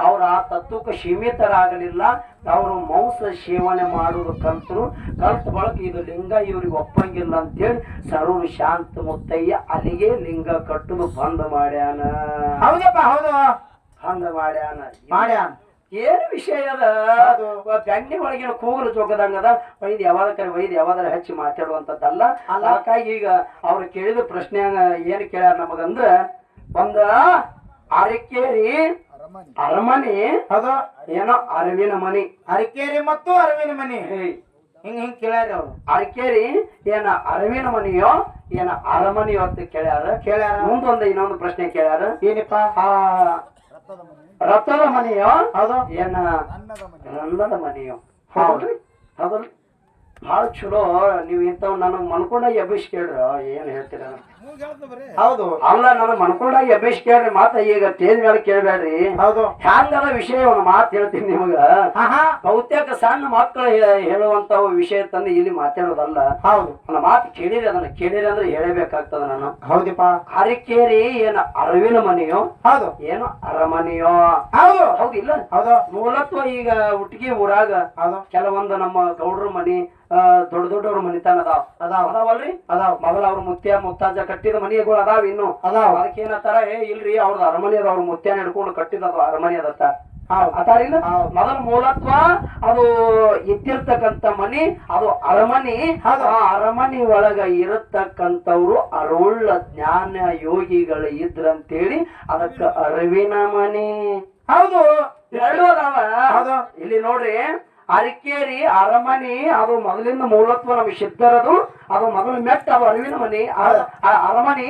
ಅವ್ರ ಆ ತತ್ವಕ್ಕೆ ಸೀಮಿತರಾಗಲಿಲ್ಲ ಅವರು ಮಾಂಸ ಸೇವನೆ ಮಾಡುವುದು ಕಲ್ತರು ಕಲ್ತ ಬಳಕ ಇದು ಲಿಂಗ ಇವ್ರಿಗೆ ಒಪ್ಪಂಗಿಲ್ಲ ಅಂತೇಳಿ ಸರ್ವ ಶಾಂತ ಮುತ್ತಯ್ಯ ಅಲ್ಲಿಗೆ ಲಿಂಗ ಕಟ್ಟುದು ಬಂದ್ ಮಾಡ್ಯಾನ. ಹೌದಪ್ಪ ಹೌದು ಬಂದ್ ಮಾಡ್ಯಾನ ಏನ್ ವಿಷಯ ಅದ ಬೆಣ್ಣೆ ಒಳಗಿನ ಕೂಗಲು ಜೋಗದಂಗದ ವೈದ್ಯ ಯಾವಾದ ಕರೆ ವೈದ್ಯ ಯಾವಾದ್ರ ಹೆಚ್ಚಿ ಮಾತಾಡುವಂತದ್ದಲ್ಲ. ಅದಕ್ಕಾಗಿ ಈಗ ಅವ್ರು ಕೇಳಿದ ಪ್ರಶ್ನೆ ಏನ್ ಕೇಳ್ಯಾರ ನಮಗಂದ್ರ ಒಂದ ಅರಕೇರಿ ಅರಮನೆ ಅದ ಏನೋ ಅರವಿನ ಮನಿ ಅರಕೇರಿ ಮತ್ತು ಅರವಿನ ಮನಿ ಹಿಂಗ್ ಕೇಳ್ಯಾರ ಅವ್ರು. ಅರಕೇರಿ ಏನ ಅರವಿನ ಮನಿಯೋ ಏನ ಅರಮನೆಯೋ ಅಂತ ಕೇಳ್ಯಾರ. ಮುಂದೊಂದು ಇನ್ನೊಂದು ಪ್ರಶ್ನೆ ಕೇಳ್ಯಾರ ಏನಪ್ಪ ರಥದ ಮನೆಯೋ ಅದು ಏನ ರಂಧದ ಮನೆಯೋ ಹೌದ್ರಿ ಹೌದಲ್ರಿ ಭಾಳ ಚಲೋ ನೀವ್ ಇಂಥವ್ ನನಗ್ ಮನ್ಕೊಂಡಾಗ ಎಬ್ಬಿಸ್ ಕೇಳ್ರ ಏನ್ ಹೇಳ್ತೀರ ಹೌದು ಅಲ್ಲ ನನಗ್ ಮನ್ಕೊಂಡಾಗ ಎಬ್ಬಿಸ್ ಕೇಳ್ರಿ ಮಾತ ಈಗ ತೇಜ್ ಮೇಲೆ ಕೇಳ್ಬೇಡ್ರಿ ಹೌದು ಹ್ಯಾಂಗದ ವಿಷಯ ಒಂದು ಮಾತು ಹೇಳ್ತೀನಿ ನಿಮಗ ಬಹುತೇಕ ಸಣ್ಣ ಮಕ್ಕಳು ಹೇಳುವಂತ ವಿಷಯ ತಂದು ಇಲ್ಲಿ ಮಾತಾಡೋದಲ್ಲ. ಹೌದು ನನ್ನ ಮಾತು ಕೇಳಿರಿ ಅದನ್ನ ಕೇಳಿರಿ ಅಂದ್ರೆ ಹೇಳಬೇಕಾಗ್ತದ ನಾನು. ಹೌದಪ್ಪ ಅರಕೇರಿ ಏನ ಅರವಿನ ಮನೆಯೋ ಹೌದು ಏನು ಅರಮನೆಯೋ ಹೌದು ಹೌದಿಲ್ಲ ಹೌದು ಮೂಲತ್ವ ಈಗ ಹುಟ್ಟಿಗೆ ಊರಾಗ ಕೆಲವೊಂದು ನಮ್ಮ ಗೌಡ್ರ ಮನಿ ದೊಡ್ಡ ದೊಡ್ಡವ್ರ ಮನಿತಾನ ಅದಾವಲ್ರಿ ಮೊದಲ ಅವ್ರ ಮುತ್ಯ ಮುತ್ತಾಜ ಕಟ್ಟಿದ ಮನಿಗಳು ಅದಾವ ಇನ್ನು ಅದಕ್ಕೆ ಏನತ್ತಾರ ಇಲ್ರಿ ಅವ್ರದ್ದು ಅರಮನೆ ಅದ ಅವ್ರ ಮುತ್ಯಾನ ಹಿಡ್ಕೊಂಡು ಕಟ್ಟಿದ ಅರಮನೆ ಅದತ್ತ ಅತಾರಿಲ್ಲ ಮೊದಲ ಮೂಲತ್ವ ಅದು ಇದ್ದಿರ್ತಕ್ಕಂತ ಮನಿ ಅದು ಅರಮನಿ. ಆ ಅರಮನಿ ಒಳಗ ಇರತಕ್ಕಂಥವ್ರು ಅರುಳ್ಳ ಜ್ಞಾನ ಯೋಗಿಗಳು ಇದ್ರಂತೇಳಿ ಅದಕ್ಕ ಅರವಿನ ಮನಿ. ಹೌದು ಎರಡು ಅದಾವ ಇಲ್ಲಿ ನೋಡ್ರಿ. ಅರಕೇರಿ ಅರಮನಿ ಅದು ಮೊದಲಿಂದ ಮೂಲತ್ವ ನಮಗೆ ಸಿದ್ಧರದು. ಅದು ಮೊದಲು ಮೆಟ್ಟ ಅದು ಅರಿವಿನ ಮನಿ ಅರಮನಿ.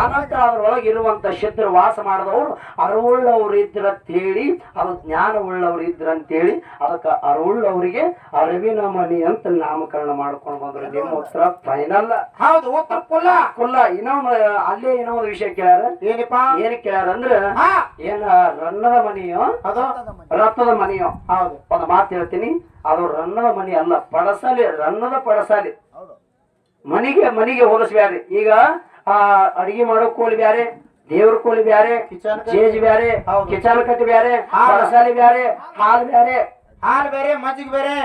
ಆನಂತರ ಅದ್ರೊಳಗೆ ಇರುವಂತ ಸಿದ್ಧರು ವಾಸ ಮಾಡಿದವರು ಅರಿವುಳ್ಳವ್ರು ಇದ್ರಂತೇಳಿ, ಅದು ಜ್ಞಾನ ಉಳ್ಳವ್ರು ಇದ್ರಂತೇಳಿ ಅದಕ್ಕೆ ಅರಿವುಳ್ಳವರಿಗೆ ಅರಿವಿನ ಮನಿ ಅಂತ ನಾಮಕರಣ ಮಾಡ್ಕೊಂಡು ಬಂದ್ರು. ನಿಮ್ಮ ಉತ್ತರ ಫೈನಲ್. ಹೌದು, ಉತ್ತರ ಕುಲ್ಲ. ಇನ್ನೊಂದು ಅಲ್ಲೇ ಇನ್ನೊಂದು ವಿಷಯ ಕೇಳ್ಯಾರ. ಏನಪ್ಪ? ಏನ್ ಕೇಳ್ಯಾರ ಅಂದ್ರೆ ಏನ ರನ್ನದ ಮನಿಯೋ ಅದು ರಥದ ಮನಿಯೋ? ಹೌದು, ಒಂದು ಮಾತು ಹೇಳ್ತೀನಿ, ಅದು ರನ್ನದ ಮನಿ ಅಲ್ಲ, ಪಡಸಾಲಿ, ರನ್ನದ ಪಡಸಾಲಿ. ಮನಿಗೆ ಹೋಲಿಸ್ಬ್ಯಾಡ್ರಿ. ಈಗ ಅಡಿಗೆ ಮಾಡೋ ಕೋಲಿ ಬ್ಯಾರೆ, ದೇವ್ರ ಕೋಲಿ ಬ್ಯಾರೆ, ಜೇಜ್ ಬ್ಯಾರೆ, ಕಿಚನ್ ಕಟ್ಟಿ ಬ್ಯಾರೆ, ಪಡಸಾಲಿ ಬ್ಯಾರೆ, ಹಾಲು ಬ್ಯಾರೆ. ಹಾಲು ಬೇರೆ, ಮಜ್ಜಿಗೆ ಬೇರೆ.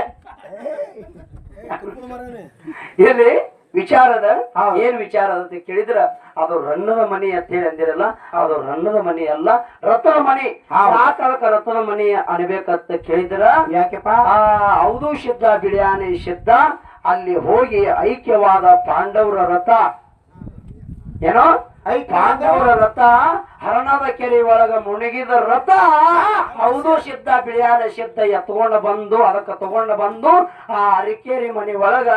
ಇಲ್ಲಿ ವಿಚಾರದ ಏನ್ ವಿಚಾರ ಅಂತ ಕೇಳಿದ್ರ ಅದು ರನ್ನದ ಮನಿ ಅಂತ ಹೇಳಿ ಅಂದಿರಲ್ಲ, ಅದು ರನ್ನದ ಮನಿ ಅಲ್ಲ, ರಥದ ಮನಿ. ಯಾಕೆ ರಥದ ಮನಿ ಅನ್ಬೇಕಂತ ಕೇಳಿದ್ರ, ಯಾಕೆಪ್ಪ? ಹೌದು ಸಿದ್ಧ ಬಿಳಿಯಾನೆ ಸಿದ್ಧ ಅಲ್ಲಿ ಹೋಗಿ ಐಕ್ಯವಾದ ಪಾಂಡವರ ರಥ ಏನೋ ಪಾಂಡವರ ರಥ ಹರಣದ ಕೆರೆ ಒಳಗ ಮುಳುಗಿದ ರಥ ಹೌದು ಸಿದ್ಧ ಬಿಳಿಯಾದ ಸಿದ್ಧ ಎತ್ಕೊಂಡ ಬಂದು ಅದಕ್ಕೆ ತಗೊಂಡ ಬಂದು ಆ ಅರಿಕೇರಿ ಮನಿ ಒಳಗ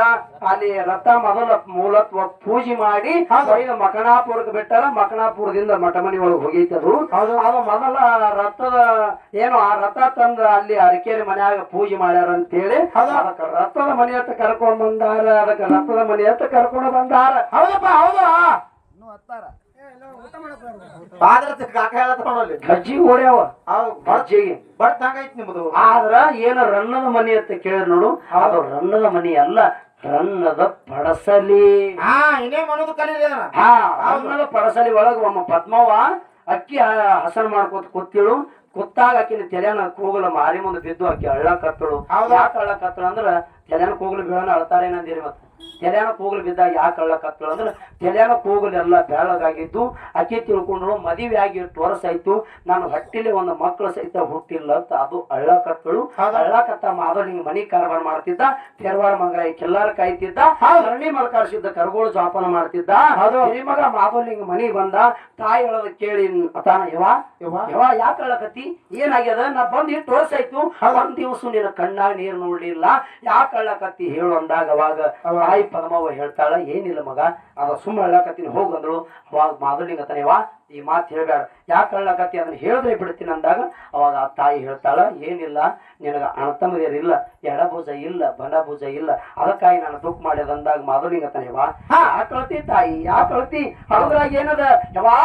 ಅಲ್ಲಿ ರಥ ಮೊದಲ ಮೂಲತ್ವ ಪೂಜೆ ಮಾಡಿ ಈಗ ಮಕಣಾಪುರಕ್ಕೆ ಬಿಟ್ಟಾರ. ಮಕಣಾಪುರದಿಂದ ಮಠ ಮನಿ ಒಳಗೆ ಹೋಗೈತದು. ಅದು ಮೊದಲ ರಥದ ಏನು ಆ ರಥ ತಂದ ಅಲ್ಲಿ ಅರಿಕೇರಿ ಮನ್ಯಾಗ ಪೂಜೆ ಮಾಡ್ಯಾರ ಅಂತೇಳಿ ಅದಕ್ಕೆ ರಥದ ಮನಿ ಹತ್ತ ಕರ್ಕೊಂಡ್ ಬಂದಾರ. ಅದಕ್ಕೆ ರಥದ ಮನಿ ಹತ್ತ ಕರ್ಕೊಂಡು ಬಂದಾರ. ಹೌದಪ್ಪ, ಹೌದು. ಗಜ್ಜಿ ಓಡ್ಯಾವ ಗಜ್ಜಿಗೆ ಬಟ್ ಹಂಗೈತಿ ನಿಮ್ದು. ಆದ್ರ ಏನ ರನ್ನದ ಮನಿ ಅಂತ ಕೇಳಿರ್ ನೋಡು, ಅದು ರನ್ನದ ಮನಿ ಅಲ್ಲ, ರನ್ನದ ಪಡಸಲಿ. ಇನ್ನೇ ಮನೋದು ಕಲೀಲಿ. ರನ್ನದ ಪಡಸಲಿ ಒಳಗ ಒಮ್ಮ ಪದ್ಮವ್ವ ಅಕ್ಕಿ ಹಸನ್ ಮಾಡ್ಕೋತ ಕೂತಿಳು. ಕುತ್ತಾಗ ಆಕಿನ ತೆಲೆನ ಕೂಗಲ ಮಾರಿ ಮುಂದೆ ಬಿದ್ದು ಆಕಿ ಹಳ್ಳ ಕತ್ತಳು. ಯಾಕೆ ಹಳ್ಳ ಕತ್ತಳು ಅಂದ್ರ ತೆಲೆನ ಕೂಗಲು ಬೀಳನ ಅಳ್ತಾರೇನಂದಿರಿ. ಮತ್ತೆ ತೆಲೆನ ಕೂಗಲು ಬಿದ್ದಾಗ ಯಾಕೆ ಹಳ್ಳ ಕತ್ತಳು ಅಂದ್ರೆ ತೆಲೆನ ಕೂಗಲೆಲ್ಲ ಬೆಳಗಾಗಿದ್ದು ಅಕ್ಕಿ ತಿಳ್ಕೊಂಡ್ರು. ಮದುವೆ ಆಗಿ 8 ವರ್ಷ ಆಯ್ತು, ನಾನು ಹೊಟ್ಟಿಲಿ ಒಂದು ಮಕ್ಕಳು ಸಹಿತ ಹುಟ್ಟಿಲ್ಲ ಅಂತ ಅದು ಹಳ್ಳ ಕತ್ತಳು. ಹಳ್ಳ ಕತ್ತ ಮಾದಲಿಂಗ ಮನಿ ಕಾರವಾರ ಮಾಡ್ತಿದ್ದ, ತೆರವಾರ ಮಂಗಲ ಕೆಲ್ಲಾರ ಕಾಯ್ತಿದ್ದ, ರಣಿ ಮಲ್ಕಾರಿಸಿದ್ದ ಕರ್ಗೋಳು ಜೋಪಾನ ಮಾಡ್ತಿದ್ದ. ಮಗ ಮಾದಲಿಂಗ ಮನಿ ಬಂದ, ತಾಯಿ ಹೇಳೋದ ಕೇಳಿ ತಾನ ಯವ ಯಾಕೆ ಹೇಳಕತ್ತಿ, ಏನಾಗ್ಯದ, ನಾ ಬಂದ್ 8 ವರ್ಷ ಆಯ್ತು, ಒಂದ್ ದಿವಸ ನಿನ್ನ ಕಣ್ಣಾಗ ನೀರು ನೋಡ್ಲಿಲ್ಲ, ಯಾಕೆ ಹೇಳಕತ್ತಿ ಹೇಳು ಅಂದಾಗ ಅವಾಗ ತಾಯಿ ಪದ್ಮವ್ವ ಹೇಳ್ತಾಳ, ಏನಿಲ್ಲ ಮಗ ಅದ ಸುಮ್ಮ ಹೇಳಕತ್ತೀನಿ ಹೋಗಂದಳು. ಅವಾಗ ಮಾದಲಿಂಗ ತಾನೇವಾ ಈ ಮಾತು ಹೇಳ್ಬೇಡ, ಯಾಕೆ ಹೇಳಕತ್ತಿ ಅದನ್ನ ಹೇಳಿದ್ರೆ ಬಿಡ್ತೀನಿ ಅಂದಾಗ ಅವಾಗ ಆ ತಾಯಿ ಹೇಳ್ತಾಳ, ಏನಿಲ್ಲ ನಿನಗ ಅಣತಮ್ಮದೇರಿಲ್ಲ, ಎಡಭುಜ ಇಲ್ಲ, ಬಲಭುಜ ಇಲ್ಲ, ಅದಕ್ಕಾಗಿ ನಾನು ದುಃಖ ಮಾಡ್ಯದ ಅಂದಾಗ ಮಾದಲಿಂಗ ತಾನೇವಾ ಯಾಕೆ ಕಳ್ತಿ ತಾಯಿ, ಯಾಕೆ ಕಳ್ತಿ, ಅದ್ರಾಗ ಏನದ ಯವಾ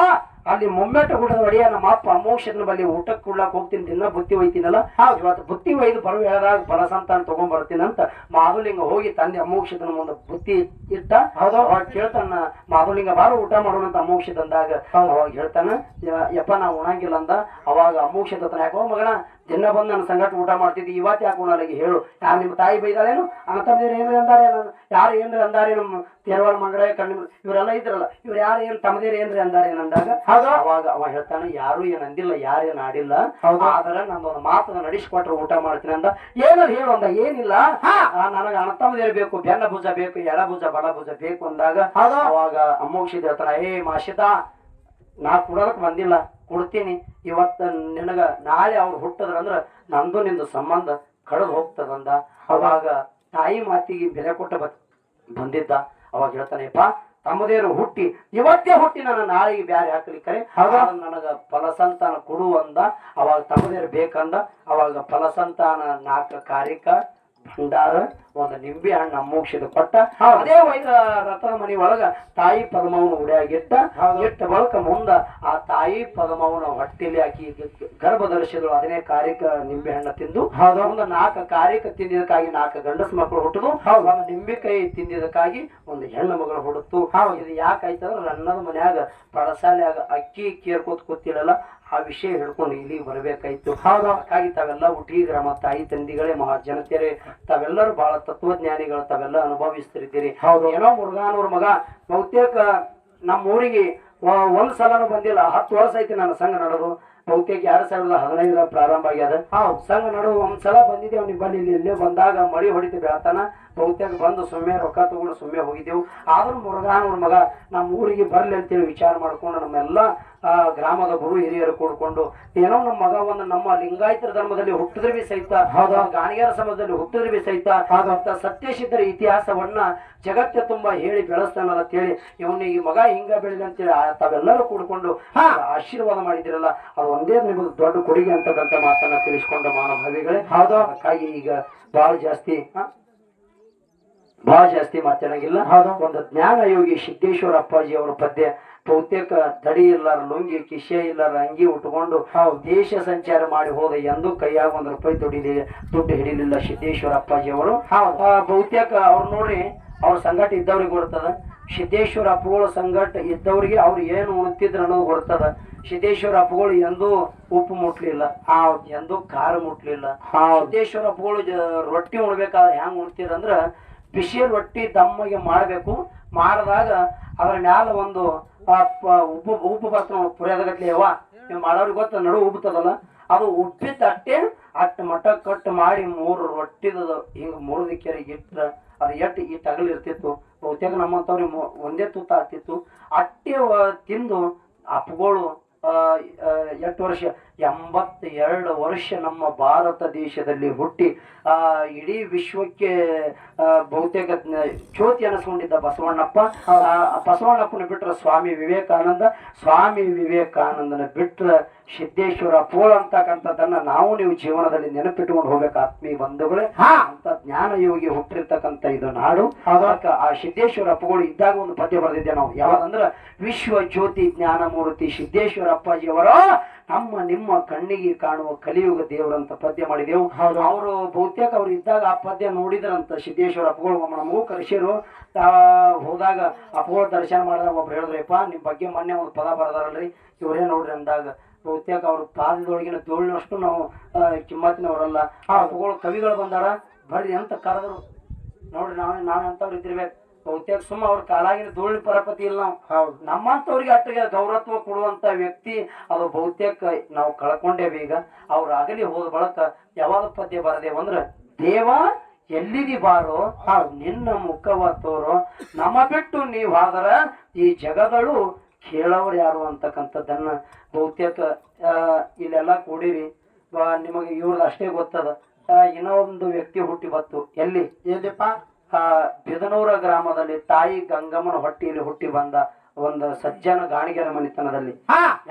ಅಲ್ಲಿ ಮೊಮ್ಮೆಟ ಗುಡದ ಒಡೆಯ ನಮ್ಮ ಅಪ್ಪ ಅಮೋಷನ ಬಲ್ಲಿ ಊಟಕ್ಕೆ ಕೊಡ್ಲಾಕ್ ಹೋಗ್ತೀನಿ, ದಿನ ಬುತ್ತಿ ಒಯ್ತೀನಲ್ಲ, ಇವತ್ತು ಬುತ್ತಿ ಒಯ್ದು ಬರೋ ಹೇಳದಾಗ ಬಲಸಂತಾನ ತಗೊಂಡ್ ಬರ್ತೀನಂತ ಮಾಧುಲಿಂಗ ಹೋಗಿ ತಂದೆ ಅಮೋಕ್ಷದನ ಮುಂದೆ ಬುತ್ತಿ ಇಟ್ಟ. ಅವಾಗ ಕೇಳ್ತಾನ ಮಾಧುಲಿಂಗ ಬಾರು ಊಟ ಮಾಡೋಣ ಅಂತ ಅಮೋಕ್ಷದ ಅಂದಾಗ ಅವಾಗ ಹೇಳ್ತಾನ, ಯಪ್ಪ ನಾ ಉಣಂಗಿಲ್ಲ ಅಂದ. ಅವಾಗ ಅಮೋಕ್ಷದ ಯಾಕೋ ಮಗನ ದಿನ ಬಂದು ನನ್ನ ಸಂಗಟ ಊಟ ಮಾಡ್ತಿದ್ದಿ, ಇವತ್ತು ಯಾಕೆ ಉಣಲಿಗೆ ಹೇಳು, ಯಾರು ನಿಮ್ಮ ತಾಯಿ ಬೈದಾಳೇನು, ಅಣ್ಣತಮ್ಮದೇರು ಏನ್ರಿ ಅಂದಾರೆ, ಯಾರು ಏನ್ರಿ ಅಂದಾರೆ, ನಮ್ಮ ತೆರವಾರ ಮಂಗಳ ಕಣ್ಣು ಇವರೆಲ್ಲ ಇದ್ರಲ್ಲ, ಇವ್ರು ಯಾರು ಏನ್ ತಮ್ಮದೇರು ಏನ್ರಿ ಅಂದಾರೆ ಅಂದಾಗ ಅವಾಗ ಅವ ಹೇಳ್ತಾನೆ, ಯಾರು ಏನ್ ಅಂದಿಲ್ಲ, ಯಾರೇನ್ ಆಡಿಲ್ಲ, ಆದ್ರೆ ನಂದೊಂದು ಮಾತನ್ನ ನಡೆಸಿಕೊಟ್ರೆ ಊಟ ಮಾಡ್ತೀನಿ ಅಂದ. ಏನಾದ್ರು ಹೇಳು ಅಂದ, ಏನಿಲ್ಲ ನನಗ ಅಣ್ಣತಮ್ಮದೇರು ಬೇಕು, ಬೆನ್ನ ಭುಜ ಬೇಕು, ಎಡಭುಜ ಬಲಭುಜ ಬೇಕು ಅಂದಾಗ ಅವಾಗ ಅಮ್ಮೋಕ್ಷಿದ್ ಹೇಳ್ತಾನ, ಏ ಮಾಷಿತಾ ನಾ ಕೊಡೋದಕ್ ಬಂದಿಲ್ಲ, ಕೊಡ್ತೀನಿ, ಇವತ್ತು ನಿನಗ ನಾಳೆ ಅವ್ರು ಹುಟ್ಟದ್ರಂದ್ರ ನಂದು ನಿಂದು ಸಂಬಂಧ ಕಳೆದು ಹೋಗ್ತದಂದ. ಅವಾಗ ತಾಯಿ ಮಾತಿಗೆ ಬೆಲೆ ಕೊಟ್ಟ ಬಂದಿದ್ದ. ಅವಾಗ ಹೇಳ್ತಾನೆಪ್ಪ ತಮ್ಮದೇರು ಹುಟ್ಟಿ ಇವತ್ತೇ ಹುಟ್ಟಿ ನನ್ನ ನಾಳೆಗೆ ಬ್ಯಾರೆ ಹಾಕ್ಲಿಕ್ಕರೆ ನನಗ ಫಲಸಂತಾನ ಕೊಡು ಅಂದ. ಅವಾಗ ತಮ್ಮದೇರು ಬೇಕಂದ. ಅವಾಗ ಫಲಸಂತಾನ 4 ಕಾರಿಕ ಭಂಡಾರ ಒಂದು ನಿಂಬೆ ಹಣ್ಣು ಅಮ್ಮೋಕ್ಷದ ಕೊಟ್ಟ. ಅದೇ ರಥದ ಮನಿ ಒಳಗ ತಾಯಿ ಪದ್ಮವನ ಉಡಿಯಾಗಿಟ್ಟ. ಇಟ್ಟ ಬಳಕ ಮುಂದ ಆ ತಾಯಿ ಪದ್ಮವನ ಹೊಟ್ಟಿಲಿ ಹಾಕಿ ಗರ್ಭ ಧರಿಸಿದ್ರು. ಅದನ್ನೇ ಕಾರಿಕ ನಿಂಬೆ ಹಣ್ಣು ತಿಂದು ಮುಂದ 4 ಕಾರಿಕ ತಿಂದಿದ್ದಕ್ಕಾಗಿ 4 ಗಂಡಸ ಮಕ್ಕಳು ಹುಟ್ಟುದು. ಒಂದು ನಿಂಬೆಕಾಯಿ ತಿಂದಿದ್ದಕ್ಕಾಗಿ ಒಂದು ಹೆಣ್ಣು ಮಗಳು ಹುಡುತ್ತು. ಇದು ಯಾಕಾಯ್ತಂದ್ರ ನನ್ನದ ಮನ್ಯಾಗ ಪಡಸಾಲ್ಯಾಗ ಅಕ್ಕಿ ಕೇರ್ಕೋತ ಕೂತಿರಲ್ಲ, ಆ ವಿಷಯ ಹೇಳ್ಕೊಂಡು ಇಲ್ಲಿಗೆ ಬರ್ಬೇಕಾಯ್ತು. ಹಾಗಾಗಿ ತಾವೆಲ್ಲ ಹುಟ್ಟಿ ಗ್ರಾಮ ತಾಯಿ ತಂದಿಗಳೇ ಮಹಾ ಜನತೆಯರೇ, ತಾವೆಲ್ಲರೂ ಬಹಳ ತತ್ವಜ್ಞಾನಿಗಳು, ತಾವೆಲ್ಲ ಅನುಭವಿಸ್ತಿರ್ತೀರಿ. ಏನೋ ಮುರುಘಾನವ್ರ ಮಗ ಬಹುತೇಕ ನಮ್ಮ ಊರಿಗೆ ಒಂದ್ ಸಲನೂ ಬಂದಿಲ್ಲ. 10 ವರ್ಷ ಐತಿ ನನ್ನ ಸಂಘ ನಡೆದು. ಬಹುತೇಕ 2015 ಪ್ರಾರಂಭ ಆಗ್ಯದ ಸಂಘ ನಡುವ. ಒಂದ್ಸಲ ಬಂದಿದ್ದೇವೆ ಅವ್ನಿಗೆ ಬಲ್ಲಿ ಇಲ್ಲೇ ಬಂದಾಗ ಮಳಿ ಹೊಡಿತು ಬೆಳತಾನ. ಬಹುತೇಕ ಬಂದು ಸುಮ್ಮನೆ ರೊಕ್ಕ ತಗೊಂಡು ಸುಮ್ಮನೆ ಹೋಗಿದ್ದೆವು. ಆದ್ರೂ ಮುರುಘಾನವ್ರ ಮಗ ನಮ್ಮ ಊರಿಗೆ ಬರ್ಲಿ ಅಂತೇಳಿ ವಿಚಾರ ಮಾಡ್ಕೊಂಡು ನಮ್ಮೆಲ್ಲ ಗ್ರಾಮದ ಗುರು ಹಿರಿಯರು ಕೂಡ್ಕೊಂಡು ಏನೋ ನಮ್ಮ ಮಗ ಒಂದು ನಮ್ಮ ಲಿಂಗಾಯತರ ಧರ್ಮದಲ್ಲಿ ಹುಟ್ಟಿದ್ರೆ ಬಿ ಸಹಿತ ಗಾಣಿಗಾರ ಸಮಾಜದಲ್ಲಿ ಹುಟ್ಟಿದ್ರೆ ಬಿ ಸಹಿತ ಅಂತ ಸತ್ಯಸಿದ್ಧರ ಇತಿಹಾಸವನ್ನ ಜಗತ್ತ ತುಂಬಾ ಹೇಳಿ ಬೆಳೆಸ್ತಾನಲ್ಲ ಅಂತೇಳಿ ಇವನು ಈ ಮಗ ಹಿಂಗ ಬೆಳಿಲಿ ಅಂತೇಳಿ ತಾವೆಲ್ಲರೂ ಕೂಡ್ಕೊಂಡು ಆಶೀರ್ವಾದ ಮಾಡಿದಿರಲ್ಲ ಅದು ಒಂದೇ ನಿಮಗೆ ದೊಡ್ಡ ಕೊಡುಗೆ ಅಂತಕ್ಕಂಥ ಮಾತನ್ನ ತಿಳಿಸ್ಕೊಂಡ ಮಾನವ ಭಾವಿಗಳೇ ಅದಕ್ಕಾಗಿ ಈಗ ಬಹಳ ಜಾಸ್ತಿ ಮಾತಾಡಂಗಿಲ್ಲ ಒಂದು ಜ್ಞಾನ ಯೋಗಿ ಸಿದ್ದೇಶ್ವರ ಅಪ್ಪಾಜಿ ಅವರ ಪದ್ಯ ಬಹುತೇಕ ತಡಿ ಇಲ್ಲಾರ ಲುಂಗಿ ಕಿಶೆ ಇಲ್ಲಾರ ಅಂಗಿ ಉಟ್ಕೊಂಡು ದೇಶ ಸಂಚಾರ ಮಾಡಿ ಹೋದ ಎಂದು ಕೈಯಾಗ ₹1 ದುಡ್ಡು ಹಿಡಿಲಿಲ್ಲ ಸಿದ್ದೇಶ್ವರ ಅಪ್ಪಾಜಿ ಅವರು ಬಹುತೇಕ ಅವ್ರು ನೋಡ್ರಿ ಅವ್ರ ಸಂಘಟ ಇದ್ದವ್ರಿಗೆ ಗೊತ್ತದ ಸಿದ್ದೇಶ್ವರ ಅಪ್ಪುಗಳ ಸಂಘಟ ಇದ್ದವ್ರಿಗೆ ಅವ್ರು ಏನು ಉಣ್ತಿದ್ರು ಅನ್ನೋದು ಗೊತ್ತದ ಸಿದ್ದೇಶ್ವರ ಅಪ್ಪುಗಳು ಎಂದೂ ಉಪ್ಪು ಮುಟ್ಲಿಲ್ಲ ಎಂದೂ ಖಾರ ಮುಟ್ಲಿಲ್ಲ ಸಿದ್ದೇಶ್ವರ ಅಪ್ಪುಗಳು ರೊಟ್ಟಿ ಉಣ್ಬೇಕಾದ್ರೆ ಹೆಂಗ್ ಉಣ್ತಿರಂದ್ರ ಬಿಸಿ ರೊಟ್ಟಿ ದಮ್ಮಗೆ ಮಾಡಬೇಕು ಮಾಡಿದಾಗ ಅದ್ರ ಮ್ಯಾಲ ಒಂದು ಉಪ್ಪು ಬರ್ತಾವ ಪುರಿಯದಗಟ್ಲಿ ಯವ್ವ ನೀವು ಮಾಡೋರಿಗೆ ಗೊತ್ತ ನಡು ಉಬ್ಬತದಲ್ಲ ಅದು ಉಪ್ಪಿತಟ್ಟೆ ಮಠ ಕಟ್ಟು ಮಾಡಿ 3 ರೊಟ್ಟಿದ ಹಿಂಗ ಮುರಿದಿಕ್ಕರಿಗೆ ಇಟ್ರ ಅದು ಈ ತಗಲ್ ಇರ್ತಿತ್ತು ಬಹುತೇಕ ನಮ್ಮಂತವ್ರಿಗೆ ಒಂದೇ ತೂತ ಆಗ್ತಿತ್ತು ಅಟ್ಟೆ ತಿಂದು ಅಪ್ಪಗಳು ಎಷ್ಟು ವರ್ಷ 82 ವರ್ಷ ನಮ್ಮ ಭಾರತ ದೇಶದಲ್ಲಿ ಹುಟ್ಟಿ ಇಡೀ ವಿಶ್ವಕ್ಕೆ ಬಹುತೇಕ ಜ್ಯೋತಿ ಅನಿಸ್ಕೊಂಡಿದ್ದ ಬಸವಣ್ಣಪ್ಪನ ಬಿಟ್ರ ಸ್ವಾಮಿ ವಿವೇಕಾನಂದನ ಬಿಟ್ರ ಸಿದ್ದೇಶ್ವರ ಅಪ್ಪುಗಳು ಅಂತಕ್ಕಂಥದ್ದನ್ನ ನಾವು ನೀವು ಜೀವನದಲ್ಲಿ ನೆನಪಿಟ್ಟುಕೊಂಡು ಹೋಗ್ಬೇಕು ಆತ್ಮೀಯ ಬಂಧುಗಳೇ ಅಂತ ಜ್ಞಾನ ಯೋಗಿ ಹುಟ್ಟಿರ್ತಕ್ಕಂಥ ಇದು ನಾಡು ಅದಕ್ಕೆ ಆ ಸಿದ್ದೇಶ್ವರ ಅಪ್ಪುಗಳು ಇದ್ದಾಗ ಒಂದು ಪದ್ಯ ಬರೆದಿದ್ದೆ ನಾವು ಯಾವ್ದಂದ್ರ ವಿಶ್ವ ಜ್ಯೋತಿ ಜ್ಞಾನ ಮೂರ್ತಿ ಸಿದ್ದೇಶ್ವರ ಅಪ್ಪಾಜಿಯವರ ನಮ್ಮ ನಿಮ್ಮ ಕಣ್ಣಿಗೆ ಕಾಣುವ ಕಲಿಯುಗ ದೇವರಂತ ಪದ್ಯ ಮಾಡಿದೆವು ಅವರು ಬಹುತೇಕ ಅವ್ರು ಇದ್ದಾಗ ಆ ಪದ್ಯ ನೋಡಿದ್ರಂತ ಸಿದ್ದೇಶ್ವರ ಅಪ್ಪಗಳು ನಮಗೂ ಕರೆಸಿರು ಹೋದಾಗ ಅಪ್ಪಗಳು ದರ್ಶನ ಮಾಡಿದಾಗ ಒಬ್ರು ಹೇಳಿದ್ರಪ್ಪ ನಿಮ್ ಬಗ್ಗೆ ಮೊನ್ನೆ ಒಂದು ಪದ ಬರದಾರಲ್ರಿ ಇವ್ರೇ ನೋಡ್ರಿ ಅಂದಾಗ ಬಹುತೇಕ ಅವ್ರ ಪಾದದೊಳಗಿನ ಧೂಳಿನಷ್ಟು ನಾವು ಕಿಮ್ಮತ್ತಿನವರಲ್ಲ ಆ ಅಪ್ಪಗಳು ಕವಿಗಳು ಬಂದಾರ ಬರ್ರಿ ಅಂತ ಕರೆದ್ರು ನೋಡ್ರಿ ನಾವೆಂತವ್ರು ಇದ್ದಿರ್ಬೇಕು ಬಹುತೇಕ ಸುಮ್ಮ ಅವ್ರ ಕಾಲಾಗಿನ ಧೂಳಿನ ಪರಪತಿ ಇಲ್ಲ ನಾವು ನಮ್ಮಂತವ್ರಿಗೆ ಅಟ್ಟಿಗೆ ಗೌರತ್ವ ಕೊಡುವಂತ ವ್ಯಕ್ತಿ ಅದು ಬಹುತೇಕ ನಾವು ಕಳ್ಕೊಂಡೇವೆ ಈಗ ಅವ್ರ ಅಗಲಿ ಹೋದ ಬಳಕ ಯಾವಾಗ ಪದ್ಯ ಬರದೇವಂದ್ರ ದೇವ ಎಲ್ಲಿದಿ ಬಾರೋ ನಿನ್ನ ಮುಖವ ತೋರೋ ನಮ್ಮ ಬಿಟ್ಟು ನೀವಾದರ ಈ ಜಗಗಳು ಕೇಳವ್ರು ಯಾರು ಅಂತಕ್ಕಂಥದ್ದನ್ನ ಬಹುತೇಕ ಇಲ್ಲೆಲ್ಲ ಕೂಡಿರಿ ನಿಮಗೆ ಇವ್ರದ್ದು ಅಷ್ಟೇ ಗೊತ್ತದ ಇನ್ನೊಂದು ವ್ಯಕ್ತಿ ಹುಟ್ಟಿ ಬತ್ತು ಎಲ್ಲಿಪ್ಪ ಬಿದನೂರ ಗ್ರಾಮದಲ್ಲಿ ತಾಯಿ ಗಂಗಮ್ಮನ ಹೊಟ್ಟಿಯಲ್ಲಿ ಹುಟ್ಟಿ ಬಂದ ಒಂದು ಸಜ್ಜನ ಗಾಣಿಗೆರ ಮನಿತನದಲ್ಲಿ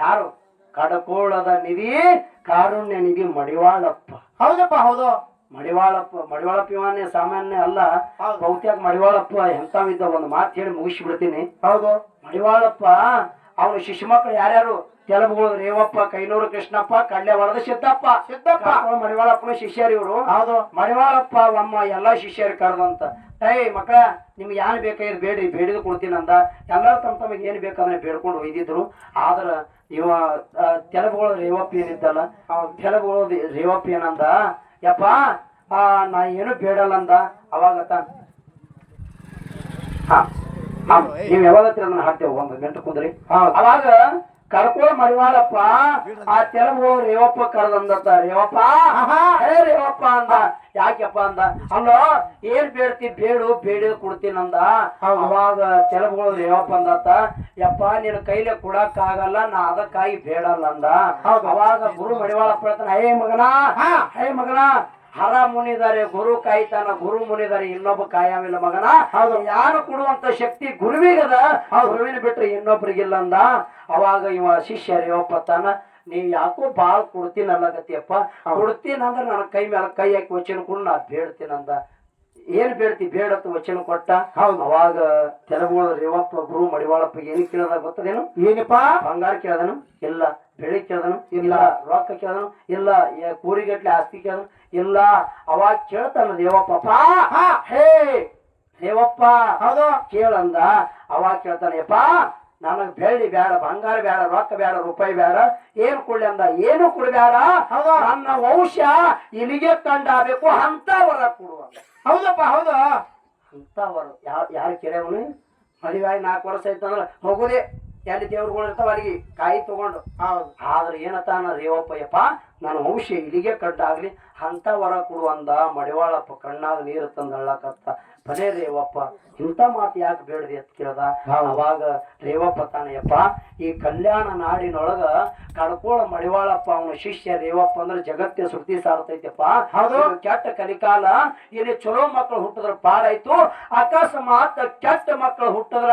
ಯಾರು ಕಡಕೋಳದ ನಿಧಿ ಕಾರುಣ್ಯ ನಿಧಿ ಮಡಿವಾಳಪ್ಪ ಹೌದು ಮಡಿವಾಳಪ್ಪ ಇವನೇ ಸಾಮಾನ್ಯ ಅಲ್ಲ ಬಹುತೇಕ ಮಡಿವಾಳಪ್ಪ ಎಂತಾವಿದ್ದ ಒಂದು ಮಾತು ಹೇಳಿ ಮುಗಿಸ್ಬಿಡ್ತೀನಿ ಮಡಿವಾಳಪ್ಪ ಅವನು ಶಿಶು ಮಕ್ಕಳು ಯಾರ್ಯಾರು ತೆಲುಗುಗಳು ರೇವಪ್ಪ ಕೈನೂರು ಕೃಷ್ಣಪ್ಪ ಕಡ್ಲೆ ಹೊಡೆದ ಸಿದ್ದಪ್ಪ ಮಡಿವಾಳಪ್ಪನ ಶಿಷ್ಯರು ಇವರು ಮಡಿವಾಳಪ್ಪ ಅಮ್ಮ ಎಲ್ಲಾ ಶಿಷ್ಯರು ಕರೆದಂತ ಮಕ್ಕಳ ನಿಮ್ಗೆ ಏನ್ ಬೇಕಾಗಿದ್ ಬೇಡ್ರಿ ಬೇಡಿದು ಕೊಡ್ತೀನಂದ ಎಲ್ಲರೂ ತಮಗೆ ಏನ್ ಬೇಕಾದ್ರೆ ಬೇಡ್ಕೊಂಡು ಒಯ್ದಿದ್ರು ಆದ್ರ ಇವ ತೆಲುಗುಗಳು ರೇವಪ್ಪ ಏನಿದ್ದಲ್ಲ ತೆಲುಗುಗಳು ರೇವಪ್ಪ ಏನಂದ ಯಪ್ಪ ನಾ ಏನು ಬೇಡಲ್ಲ ಅಂದ ಅವಾಗ ನೀವ್ ಯಾವಾಗ ಅದನ್ನ ಹಾಕ್ತೇವೆ 1 ಗಂಟೆ ಕುಂದ್ರಿ ಅವಾಗ ಕರ್ಕೋ ಮಡಿವಾಳಪ್ಪ ಆ ತೆಲುಗು ರೇವಪ್ಪ ಕರೆದಂದತ್ತ ರೇವಪ್ಪ ರೇವಪ್ಪ ಅಂದ ಯಾಕೆಪ್ಪ ಅಂದ ಅಲ್ಲೋ ಏನ್ ಬೇಡ್ತಿ ಬೇಡಿದ ಕೊಡ್ತೀನಂದ ಅವಾಗ ತೆಲುಗುಗಳು ರೇವಪ್ಪ ಅಂದತ್ತ ಯಪ್ಪ ನಿನ್ ಕೈಲಿ ಕೊಡಕ್ ಆಗಲ್ಲ ನಾ ಅದಕ್ಕಾಗಿ ಬೇಡಲ್ಲ ಅಂದ ಅವಾಗ ಗುರು ಮಡಿವಾಳಪ್ಪ ಹೇಳ್ತಾನ ಹೇ ಮಗನ ಹರ ಮುನಿದಾರೆ ಗುರು ಕಾಯ್ತಾನ ಗುರು ಮುನಿದಾರೆ ಇನ್ನೊಬ್ಬ ಕಾಯವಿಲ್ಲ ಮಗನ ಯಾರು ಕೊಡುವಂತ ಶಕ್ತಿ ಗುರುವಿಗದ ಗುರುವಿನ ಬಿಟ್ರೆ ಇನ್ನೊಬ್ರಿಗಿಲ್ಲ ಅಂದ ಅವಾಗ ಇವ ಶಿಷ್ಯ ರೇವಪ್ಪ ತಾನ ನೀವ್ ಯಾಕೋ ಬಾಳ್ ಕೊಡ್ತೀನಲ್ಲಗತ್ತಿಯಪ್ಪ ಕೊಡ್ತೀನಂದ್ರ ನನ್ನ ಕೈ ಮೇಲೆ ಕೈ ಹಾಕಿ ವಚನ ಕೊಡು ನಾ ಬೇಡ್ತೀನಂದ ಏನ್ ಬೇಡ್ತಿ ಬೇಡತ್ತು ವಚನ ಕೊಟ್ಟ ಅವಾಗ ತೆಲುಗು ರೇವಪ್ಪ ಗುರು ಮಡಿವಾಳಪ್ಪ ಏನ್ ಕೇಳದ ಗೊತ್ತದೇನು ಏನಪ್ಪಾ ಬಂಗಾರ ಕೇಳದನು ಇಲ್ಲ ಬೆಳಿ ಕೇಳದನು ಇಲ್ಲ ರೊಕ್ಕ ಕೇಳದನು ಇಲ್ಲ ಕೂರಿಗಟ್ಲೆ ಆಸ್ತಿ ಕೇಳದನು ಇಲ್ಲ ಅವಾಗ ಕೇಳ್ತಾನ ರೇವಪ್ಪ ಹೇ ರೇವಪ್ಪ ಕೇಳಂದ ಅವಾಗ ಕೇಳ್ತಾನೆ ಯಪ್ಪ ನನಗ್ ಬೆಳ್ಳಿ ಬೇಡ ಬಂಗಾರ ಬೇಡ ರೊಕ್ಕ ಬೇಡ ರೂಪಾಯಿ ಬೇಡ ಏನ್ ಕೊಡ್ಲಿ ಅಂದ ಏನು ಕೊಡ್ಬೇಡ ನನ್ನ ವಂಶ ಇಲ್ಲಿಗೆ ಕಂಡಾಗಬೇಕು ಅಂತ ವರ ಕೊಡುವ ಹೌದು ಅಂತವರು ಯಾರು ಕೇಳವನು ಮದುವೆ 4 ವರ್ಷ ಐತಂದ್ರ ಹೋಗುದೇ ಎಲ್ಲಿ ದೇವ್ರುಗಳು ಇರ್ತಾವ ಅಲ್ಲಿಗೆ ಕಾಯಿ ತಗೊಂಡು ಆದ್ರೆ ಏನತ್ತಾನ ರೇವಪ್ಪ ಯಪ್ಪ ನನ್ನ ವಂಶ ಇಲ್ಲಿಗೆ ಕಡ್ಡಾಗ್ಲಿ ಅಂತ ವರ ಕೊಡುವಂದ ಮಡಿವಾಳಪ್ಪ ಕಣ್ಣಾಗ ನೀರು ತಂದು ಅಳ್ಳಕತ್ತ ಭಲೇ ರೇವಪ್ಪ ಇಂಥ ಮಾತು ಯಾಕೆ ಬೇಡದೆ ಅಂತ ಕೇಳ್ದ. ಅವಾಗ ರೇವಪ್ಪ ತಾನೆಯಪ್ಪ ಈ ಕಲ್ಯಾಣ ನಾಡಿನೊಳಗ ಕಡ್ಕೋಳ ಮಡಿವಾಳಪ್ಪ ಅವನ ಶಿಷ್ಯ ರೇವಪ್ಪ ಅಂದ್ರೆ ಜಗತ್ತೇ ಶ್ರುತಿ ಸಾರ್ತೈತಪ್ಪ. ಕೆಟ್ಟ ಕಲಿಕಾಲ ಇಲ್ಲಿ ಚಲೋ ಮಕ್ಕಳು ಹುಟ್ಟಿದ್ರ ಪಾಡಾಯ್ತು, ಅಕಸ್ಮಾತ್ ಕೆಟ್ಟ ಮಕ್ಕಳು ಹುಟ್ಟಿದ್ರ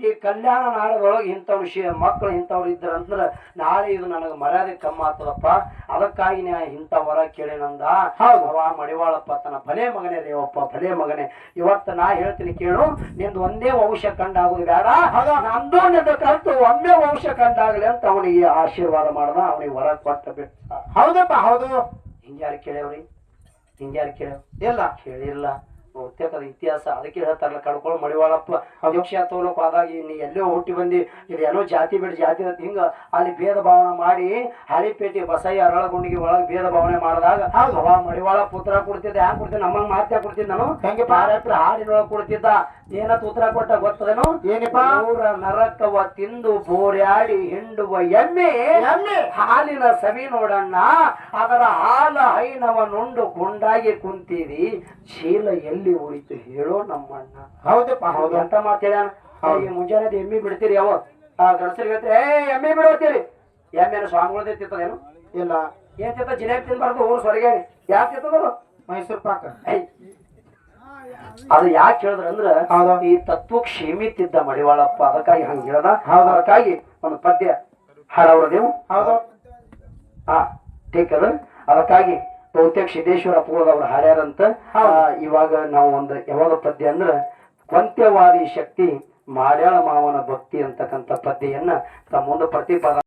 ಈ ಕಲ್ಯಾಣ ನಾಡದೊಳಗೆ ಇಂಥವ್ರು ಮಕ್ಕಳು ಇಂಥವ್ರು ಇದ್ರಂದ್ರ ನಾಳೆ ಇದು ನನಗೆ ಮರ್ಯಾದೆ ಕಮ್ಮ ಆಗ್ತದಪ್ಪ, ಅದಕ್ಕಾಗಿ ನಾ ಇಂಥ ವರ ಕೇಳಿನಂದ. ಅವ ಮಡಿವಾಳಪ್ಪ ತನ್ನ ಭಲೇ ಮಗನೇ ರೇವಪ್ಪ, ಭಲೇ ಮಗನೇ, ಇವತ್ತು ನಾ ಹೇಳ್ತೀನಿ ಕೇಳು, ನಿಂದು ಒಂದೇ ವಂಶ ಕಂಡಾಗುದು ಬೇಡ, ನಂದು ನಿಂದ ಕಲ್ತು ಒಮ್ಮೆ ವಂಶ ಕಂಡಾಗಲಿ ಅಂತ ಅವನಿಗೆ ಆಶೀರ್ವಾದ ಮಾಡ್ದ, ಅವನಿಗೆ ವರ ಕೊಟ್ಟ ಬಿಟ್ಟ. ಹೌದಪ್ಪ ಹೌದು. ಹಿಂಗ್ಯಾರು ಕೇಳ್ಯವ್ರಿ? ಹಿಂಗ್ಯಾರು ಕೇಳ್ಯವ್? ಇಲ್ಲ ಕೇಳಿಲ್ಲ. ಬಹುತೇಕ ಅದು ಇತಿಹಾಸ. ಅದಕ್ಕೆ ಹೇಳ್ತಾರಲ್ಲ ಕಡ್ಕೊಳ್ಳೋ ಮಡಿವಾಳಪ್ಪ ದೀಕ್ಷಾ ತೋಲಕ್ ಹೋದಾಗ ನೀ ಎಲ್ಲೋ ಹುಟ್ಟಿ ಬಂದಿ, ಇದು ಏನೋ ಜಾತಿ ಬಿಟ್ಟು ಜಾತಿ ಹಿಂಗ ಅಲ್ಲಿ ಭೇದ ಭಾವನೆ ಮಾಡಿ ಹಳಿಪೇಟೆ ಬಸಯ್ಯ ಅರಳಗುಂಡಿಗೆ ಒಳಗೆ ಭೇದ ಭಾವನೆ ಮಾಡಿದಾಗ ಅವ ಮಡಿವಾಳಪ್ಪ ಉತ್ತರ ಕೊಡ್ತಿದ್ದ. ಹ್ಯಾಂಗ ಕೊಡ್ತಿದ್ದ? ನಮ್ಮಂಗ್ ಮಾತ್ಯಾ ಕೊಡ್ತಿದ್ದ ನಾನು ಹತ್ರ ಹಾಡಿನೊಳಗೆ ಕೊಡ್ತಿದ್ದ. ಏನತ್ ಉತ್ತರ ಕೊಟ್ಟ ಗೊತ್ತದೇನು? ಏನಪ್ಪ? ನೂರ ನರಕವ ತಿಂದು ಬೋರ್ಯಾಡಿ ಹಿಂಡುವ ಎಮ್ಮೆ ಹಾಲಿನ ಸವಿ ನೋಡಣ್ಣ, ಅದರ ಹಾಲ ಹೈನವ ನುಂಡು ಗುಂಡಾಗಿ ಕುಂತೀರಿ, ಶೀಲ ಎಲ್ಲಿ ಉಳಿತು ಹೇಳೋ ನಮ್ಮಣ್ಣ. ಹೌದಪ್ಪ ಹೌದು. ಅಂತ ಮಾತು ಹೇಳ್ಯಾನ. ಈ ಮುಂಜಾನೆ ಎಮ್ಮಿ ಬಿಡ್ತೀರಿ ಯಾವ ಗಣಸರಿಗೆ ಹೇಳ್ತೀರಿ, ಎಮ್ಮಿ ಬಿಡೋತೀರಿ. ಎಮ್ಮೆನ ಸ್ವಾಮಿಗಳದೇ ತಿತ್ತದೇನು? ಇಲ್ಲ. ಏನ್ ತಿತ್ತ? ಜಿಲೇಬಿ ತಿನ್ಬಾರ್ದು ಊರು ಸೊರಗೇಳಿ. ಯಾಕೆ ತಿತ್ತದರು? ಮೈಸೂರು ಪಾಕ. ಅದು ಯಾಕೆ ಹೇಳಿದ್ರಂದ್ರ ಈ ತತ್ವಕ್ಕೆ ಸೀಮಿತಿದ್ದ ಮಡಿವಾಳಪ್ಪ, ಅದಕ್ಕಾಗಿ ಹಂಗ ಹೇಳ್ದ. ಅದಕ್ಕಾಗಿ ಒಂದು ಪದ್ಯ ಹಾಡವ್ರದೇವು. ಹೌದು. ಹಾ ಟೇಕ್ ಅದ. ಅದಕ್ಕಾಗಿ ಬಹುತೇಕ ಸಿದ್ದೇಶ್ವರ ಅಪ್ಪಗಳವ್ರು ಹಾಡ್ಯಾರಂತ. ಇವಾಗ ನಾವು ಒಂದು ಯಾವಾಗ ಪದ್ಯ ಅಂದ್ರ ಕೊಂತ್ಯವಾದಿ ಶಕ್ತಿ ಮಾಡ್ಯಾಳ ಮಾವನ ಭಕ್ತಿ ಅಂತಕ್ಕಂಥ ಪದ್ಯನ್ನ ಮುಂದೆ ಪ್ರತಿಪಾದನೆ